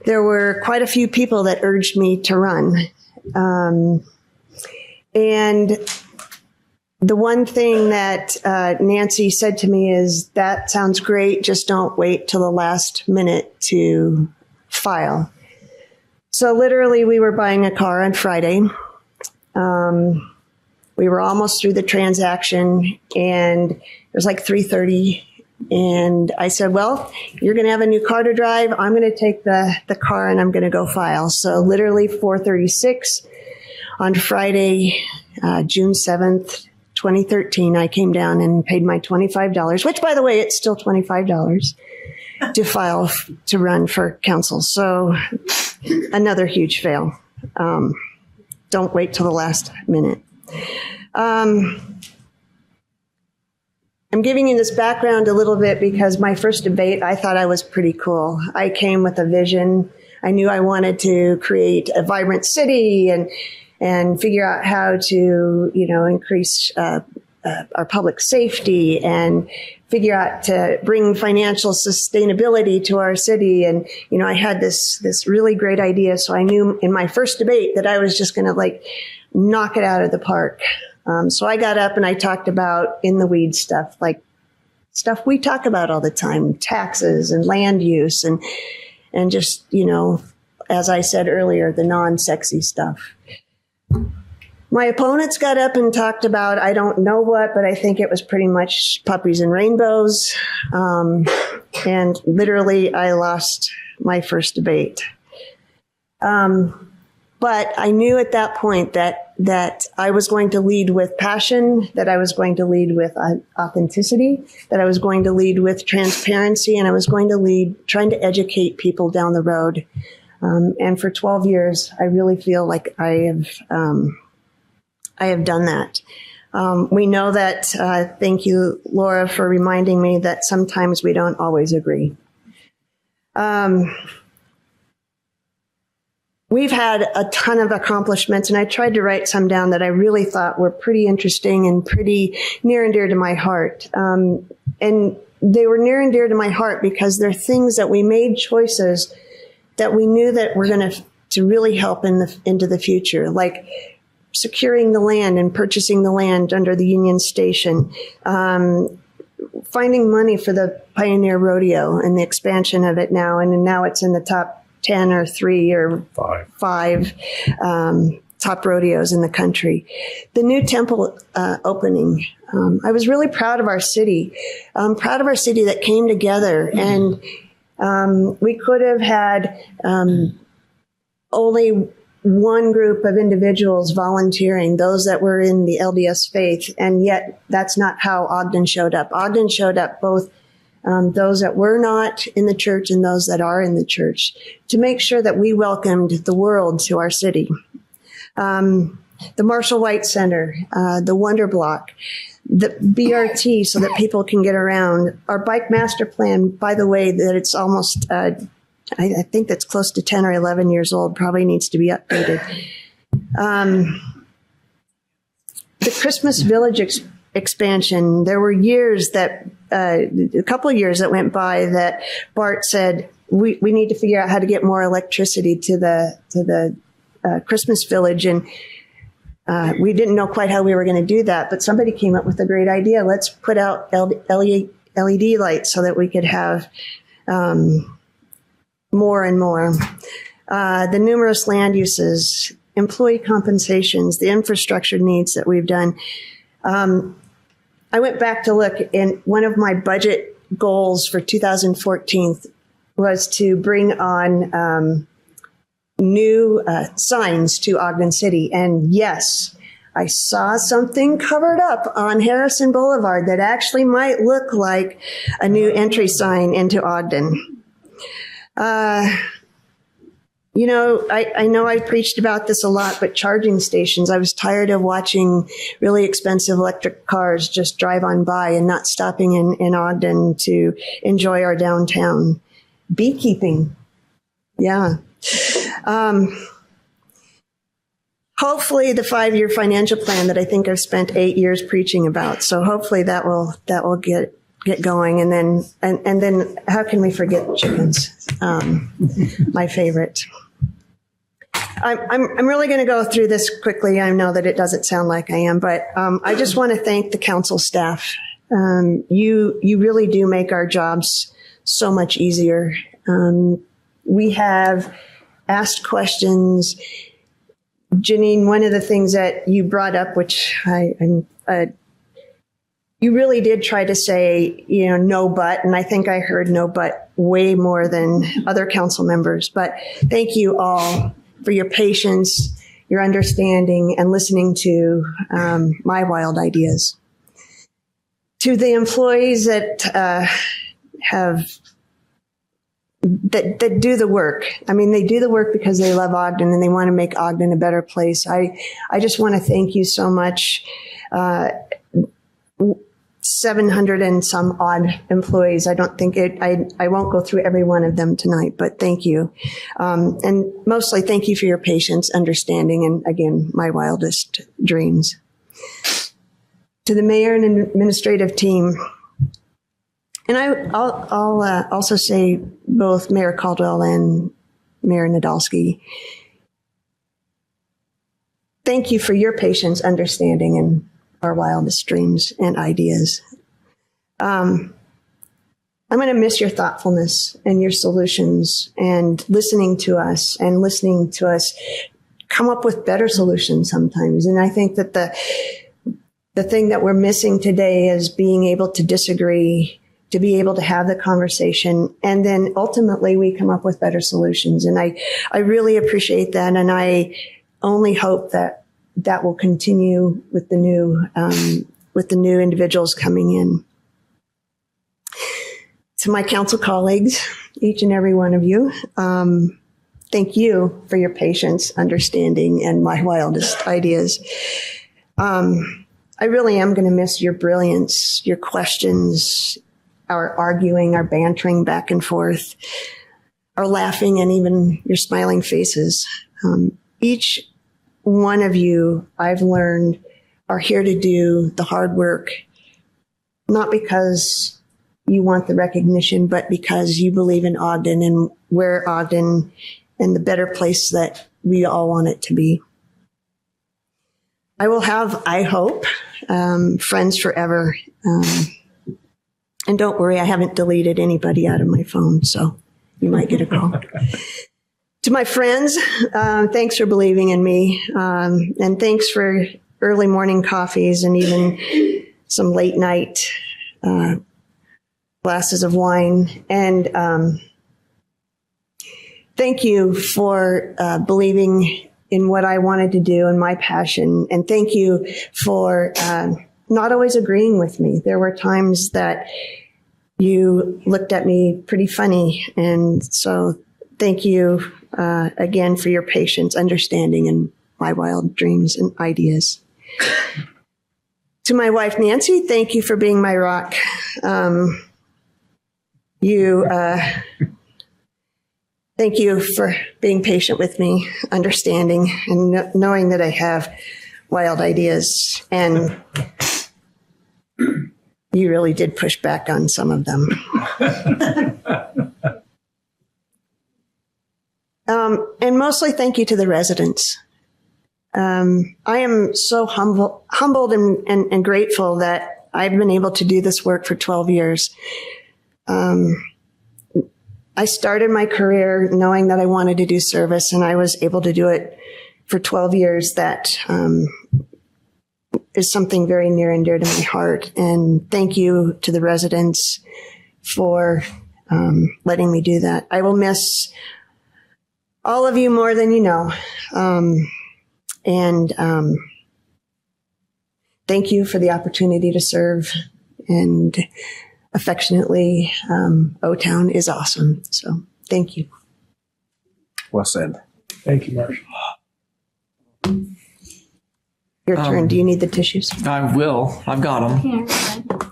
there were quite a few people that urged me to run. And the one thing that Nancy said to me is, that sounds great, just don't wait till the last minute to file. So literally, we were buying a car on Friday. We were almost through the transaction, and it was like 3:30. And I said, well, you're going to have a new car to drive. I'm going to take the car and I'm going to go file. So literally 4:36 on Friday, June 7th, 2013, I came down and paid my $25, which, by the way, it's still $25 to file to run for council. So another huge fail. Don't wait till the last minute. I'm giving you this background a little bit because my first debate, I thought I was pretty cool. I came with a vision. I knew I wanted to create a vibrant city and figure out how to, increase our public safety and figure out to bring financial sustainability to our city. And, I had this really great idea. So I knew in my first debate that I was just going to knock it out of the park. So I got up and I talked about in the weeds stuff, like stuff we talk about all the time, taxes and land use and just, as I said earlier, the non-sexy stuff. My opponents got up and talked about, I don't know what, but I think it was pretty much puppies and rainbows. And literally I lost my first debate. But I knew at that point that I was going to lead with passion, that I was going to lead with authenticity, that I was going to lead with transparency, and I was going to lead trying to educate people down the road. And for 12 years, I really feel like I have done that. We know that, thank you, Laura, for reminding me that sometimes we don't always agree. We've had a ton of accomplishments, and I tried to write some down that I really thought were pretty interesting and pretty near and dear to my heart. And they were near and dear to my heart because they're things that we made choices that we knew that were going to really help into the future, like securing the land and purchasing the land under the Union Station, finding money for the Pioneer Rodeo and the expansion of it now, and now it's in the top 10 or 3 or 5 top rodeos in the country. The new temple opening, I was really proud of our city. I'm proud of our city that came together, and we could have had only one group of individuals volunteering, those that were in the LDS faith, and yet that's not how Ogden showed up. Ogden showed up both those that were not in the church and those that are in the church, to make sure that we welcomed the world to our city. The Marshall White Center, the Wonder Block, the BRT so that people can get around. Our bike master plan, by the way, that it's almost, I think that's close to 10 or 11 years old, probably needs to be updated. The Christmas Village expansion, there were years that, a couple of years that went by that Bart said, we need to figure out how to get more electricity to the Christmas Village, and we didn't know quite how we were going to do that, but somebody came up with a great idea. Let's put out LED lights so that we could have more and more. The numerous land uses, employee compensations, the infrastructure needs that we've done. I went back to look, and one of my budget goals for 2014 was to bring on new signs to Ogden City. And yes, I saw something covered up on Harrison Boulevard that actually might look like a new entry sign into Ogden. You know, I know I preached about this a lot, but charging stations, I was tired of watching really expensive electric cars just drive on by and not stopping in Ogden to enjoy our downtown. Beekeeping. Yeah. Hopefully the 5-year financial plan that I think I've spent 8 years preaching about. So hopefully that will get going. And then how can we forget chickens? My favorite. I'm really going to go through this quickly. I know that it doesn't sound like I am, but I just want to thank the council staff. You really do make our jobs so much easier. We have asked questions. Janine, one of the things that you brought up, which you really did try to say, no but, and I think I heard no but way more than other council members. But thank you all for your patience, your understanding, and listening to my wild ideas. To the employees that that do the work. I mean, they do the work because they love Ogden and they want to make Ogden a better place. I just want to thank you so much. 700 and some odd employees. I don't think I won't go through every one of them tonight, but thank you. And mostly thank you for your patience, understanding, and again, my wildest dreams. To the mayor and administrative team, and I'll also say both Mayor Caldwell and Mayor Nadolski, thank you for your patience, understanding, and our wildest dreams and ideas. I'm going to miss your thoughtfulness and your solutions and listening to us come up with better solutions sometimes. And I think that the thing that we're missing today is being able to disagree, to be able to have the conversation, and then ultimately we come up with better solutions. And I really appreciate that. And I only hope that will continue with the new individuals coming in. To my council colleagues, each and every one of you, thank you for your patience, understanding, and my wildest ideas. I really am going to miss your brilliance, your questions, our arguing, our bantering back and forth, our laughing, and even your smiling faces. Each one of you, I've learned, are here to do the hard work, not because you want the recognition, but because you believe in Ogden and where Ogden and the better place that we all want it to be. I will have, I hope, friends forever. And don't worry, I haven't deleted anybody out of my phone, so you might get a call. To my friends, thanks for believing in me, and thanks for early morning coffees and even some late night glasses of wine. And thank you for believing in what I wanted to do and my passion. And thank you for not always agreeing with me. There were times that you looked at me pretty funny. And so thank you again for your patience, understanding, and my wild dreams and ideas. To my wife, Nancy, thank you for being my rock. Thank you for being patient with me, understanding, and knowing that I have wild ideas. And you really did push back on some of them. And mostly thank you to the residents. I am so humbled and grateful that I've been able to do this work for 12 years. I started my career knowing that I wanted to do service, and I was able to do it for 12 years. That is something very near and dear to my heart. And thank you to the residents for letting me do that. I will miss all of you more than you know. And thank you for the opportunity to serve, and affectionately, O-Town is awesome. So thank you. Well said. Thank you, Marcia. Your turn. Do you need the tissues? I will. I've got them.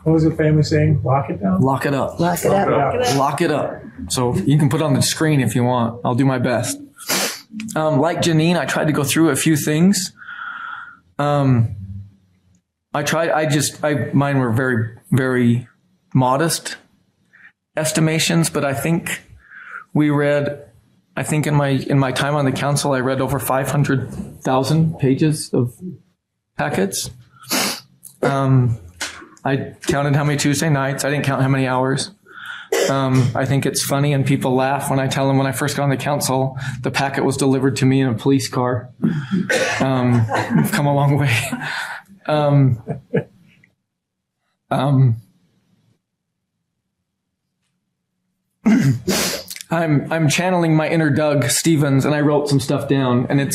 What was the famous saying? Lock it down? Lock it up. Lock it up. Lock it up. So you can put it on the screen if you want. I'll do my best. Like Janine, I tried to go through a few things. Mine were very, very modest estimations, but I think in my time on the council, I read over 500,000 pages of packets. I counted how many Tuesday nights. I didn't count how many hours. I think it's funny and people laugh when I tell them when I first got on the council, the packet was delivered to me in a police car. We've come a long way. I'm channeling my inner Doug Stevens, and I wrote some stuff down, and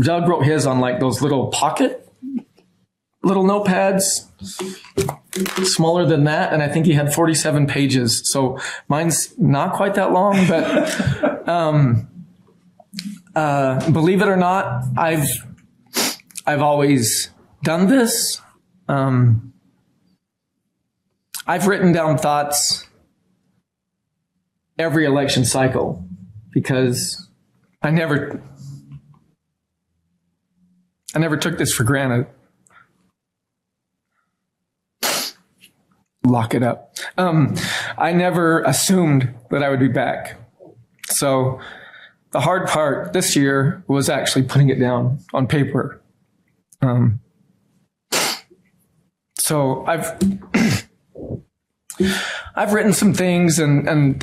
Doug wrote his on like those little little notepads, smaller than that, and I think he had 47 pages. So mine's not quite that long, but believe it or not, I've always done this. I've written down thoughts every election cycle because I never took this for granted. Lock it up. I never assumed that I would be back. So the hard part this year was actually putting it down on paper. So I've written some things, and I'm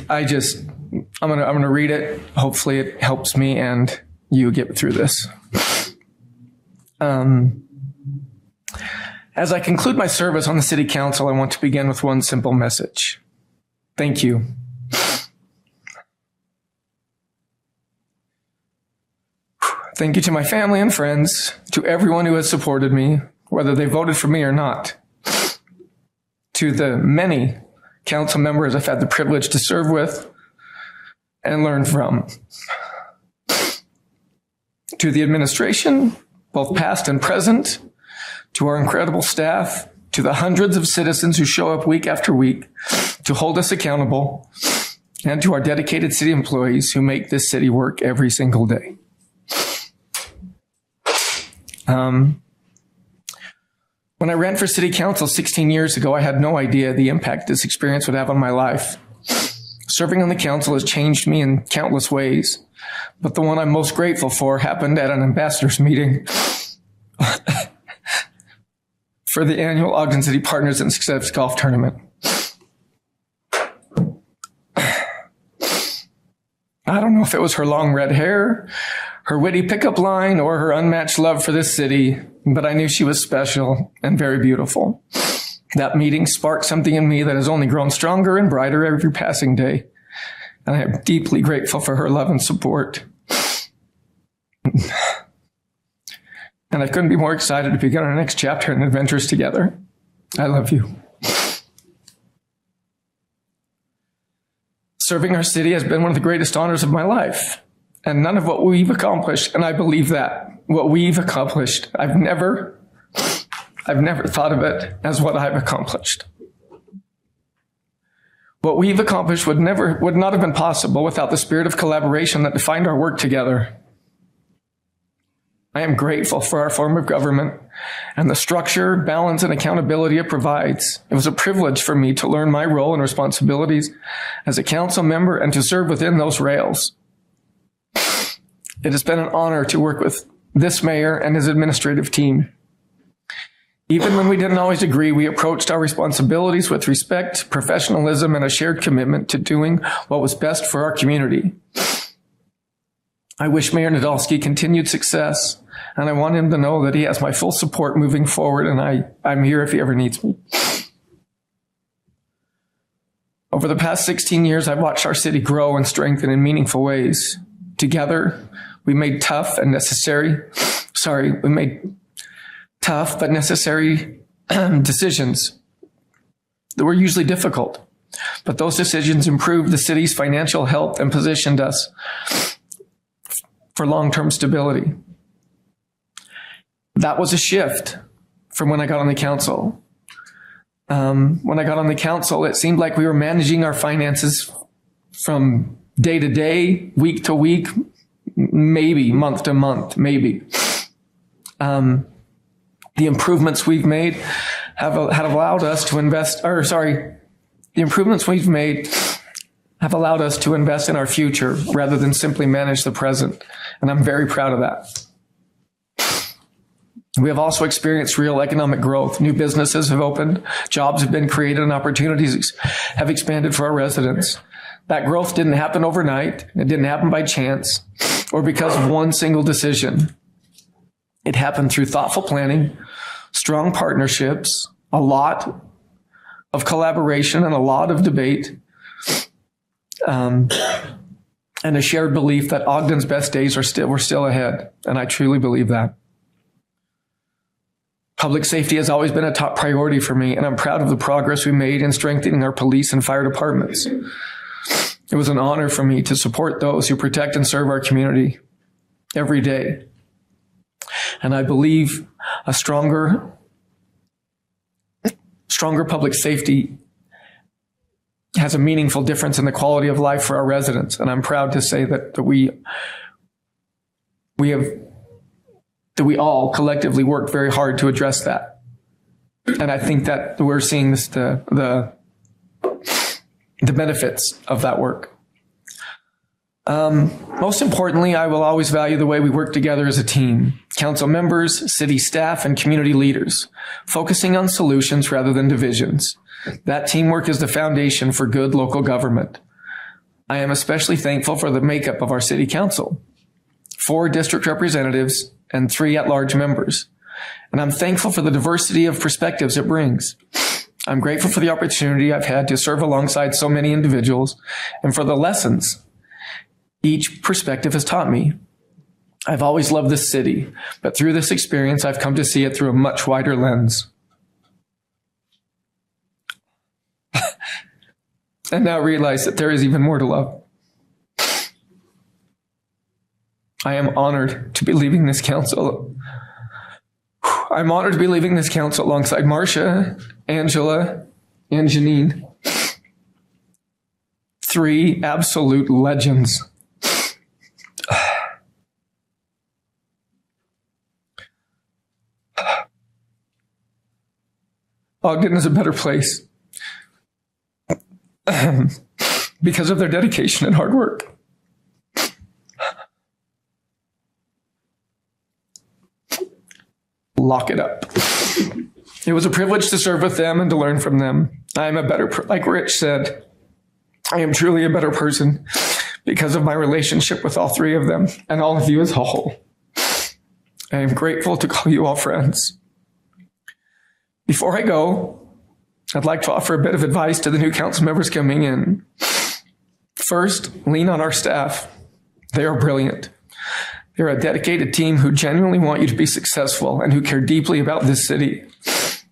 gonna read it. Hopefully it helps me and you get through this. As I conclude my service on the City Council, I want to begin with one simple message. Thank you. Thank you to my family and friends, to everyone who has supported me, whether they voted for me or not, to the many council members I've had the privilege to serve with and learn from, to the administration, both past and present, to our incredible staff, to the hundreds of citizens who show up week after week to hold us accountable, and to our dedicated city employees who make this city work every single day. When I ran for city council 16 years ago, I had no idea the impact this experience would have on my life. Serving on the council has changed me in countless ways, but the one I'm most grateful for happened at an ambassadors meeting for the annual Ogden City Partners in Success Golf Tournament. I don't know if it was her long red hair, her witty pickup line, or her unmatched love for this city, but I knew she was special and very beautiful. That meeting sparked something in me that has only grown stronger and brighter every passing day. And I am deeply grateful for her love and support. And I couldn't be more excited to begin our next chapter and adventures together. I love you. Serving our city has been one of the greatest honors of my life. And none of what we've accomplished, and I believe that, what we've accomplished, I've never thought of it as what I've accomplished. What we've accomplished would not have been possible without the spirit of collaboration that defined our work together. I am grateful for our form of government and the structure, balance, and accountability it provides. It was a privilege for me to learn my role and responsibilities as a council member and to serve within those rails. It has been an honor to work with this mayor and his administrative team. Even when we didn't always agree, we approached our responsibilities with respect, professionalism, and a shared commitment to doing what was best for our community. I wish Mayor Nadolski continued success, and I want him to know that he has my full support moving forward, and I'm here if he ever needs me. Over the past 16 years, I've watched our city grow and strengthen in meaningful ways. Together, we made tough but necessary decisions that were usually difficult. But those decisions improved the city's financial health and positioned us for long-term stability. That was a shift from when I got on the council. When I got on the council, it seemed like we were managing our finances from day to day, week to week, maybe month to month, maybe. The improvements we've made have allowed us to invest, the improvements we've made have allowed us to invest in our future rather than simply manage the present. And I'm very proud of that. We have also experienced real economic growth. New businesses have opened, jobs have been created, and opportunities have expanded for our residents. That growth didn't happen overnight. It didn't happen by chance or because of one single decision. It happened through thoughtful planning, strong partnerships, a lot of collaboration and a lot of debate, and a shared belief that Ogden's best days were still ahead. And I truly believe that. Public safety has always been a top priority for me, and I'm proud of the progress we made in strengthening our police and fire departments. It was an honor for me to support those who protect and serve our community every day. And I believe a stronger public safety has a meaningful difference in the quality of life for our residents. And I'm proud to say that we all collectively worked very hard to address that. And I think that we're seeing the benefits of that work. Most importantly, I will always value the way we work together as a team. Council members, city staff, and community leaders, focusing on solutions rather than divisions. That teamwork is the foundation for good local government. I am especially thankful for the makeup of our city council. 4 district representatives and 3 at-large members. And I'm thankful for the diversity of perspectives it brings. I'm grateful for the opportunity I've had to serve alongside so many individuals and for the lessons each perspective has taught me. I've always loved this city, but through this experience, I've come to see it through a much wider lens. And now realize that there is even more to love. I am honored to be leaving this council. I'm honored to be leaving this council alongside Marcia, Angela, and Janine. 3 absolute legends. Ogden is a better place because of their dedication and hard work. Lock it up. It was a privilege to serve with them and to learn from them. I am like Rich said, I am truly a better person because of my relationship with all three of them and all of you as a whole. I am grateful to call you all friends. Before I go, I'd like to offer a bit of advice to the new council members coming in. First, lean on our staff. They are brilliant. They're a dedicated team who genuinely want you to be successful and who care deeply about this city.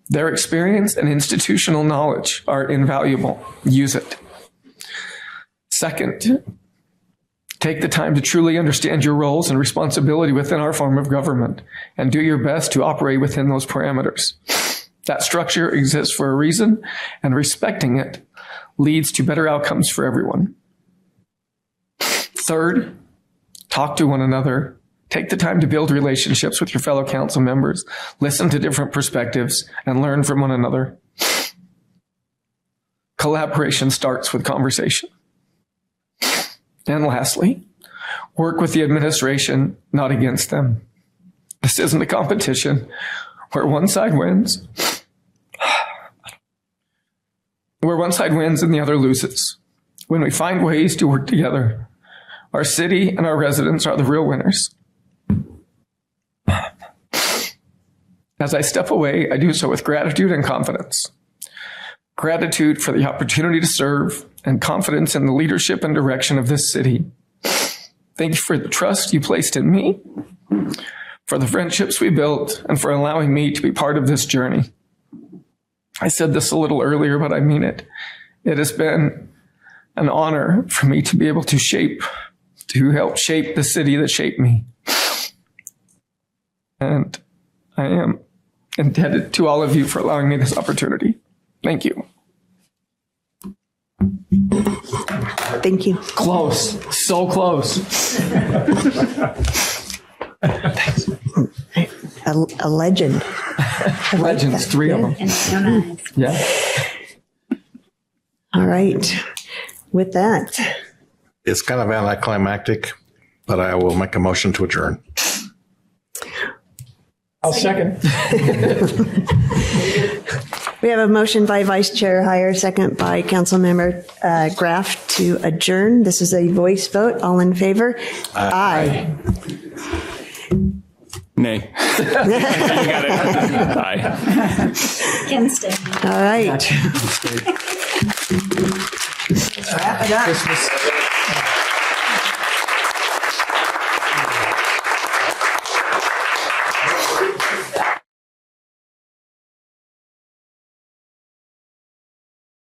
Their experience and institutional knowledge are invaluable. Use it. Second, take the time to truly understand your roles and responsibility within our form of government and do your best to operate within those parameters. That structure exists for a reason, and respecting it leads to better outcomes for everyone. Third, talk to one another. Take the time to build relationships with your fellow council members, listen to different perspectives, and learn from one another. Collaboration starts with conversation. And lastly, work with the administration, not against them. This isn't a competition where one side wins. Where one side wins and the other loses. When we find ways to work together, our city and our residents are the real winners. As I step away, I do so with gratitude and confidence. Gratitude for the opportunity to serve and confidence in the leadership and direction of this city. Thank you for the trust you placed in me, for the friendships we built, and for allowing me to be part of this journey. I said this a little earlier, but I mean it. It has been an honor for me to be able to help shape the city that shaped me. And I am indebted to all of you for allowing me this opportunity. Thank you. Thank you. Close. So close. A legend. Legends, three of them. And so nice. Yeah. All right. With that, It's kind of anticlimactic, but I will make a motion to adjourn. I'll second. we have a motion by Vice Chair Heyer, second by Councilmember Graff to adjourn. This is a voice vote. All in favor? Aye. Nay. You got it. Aye. Against it. All right. Wrap it up.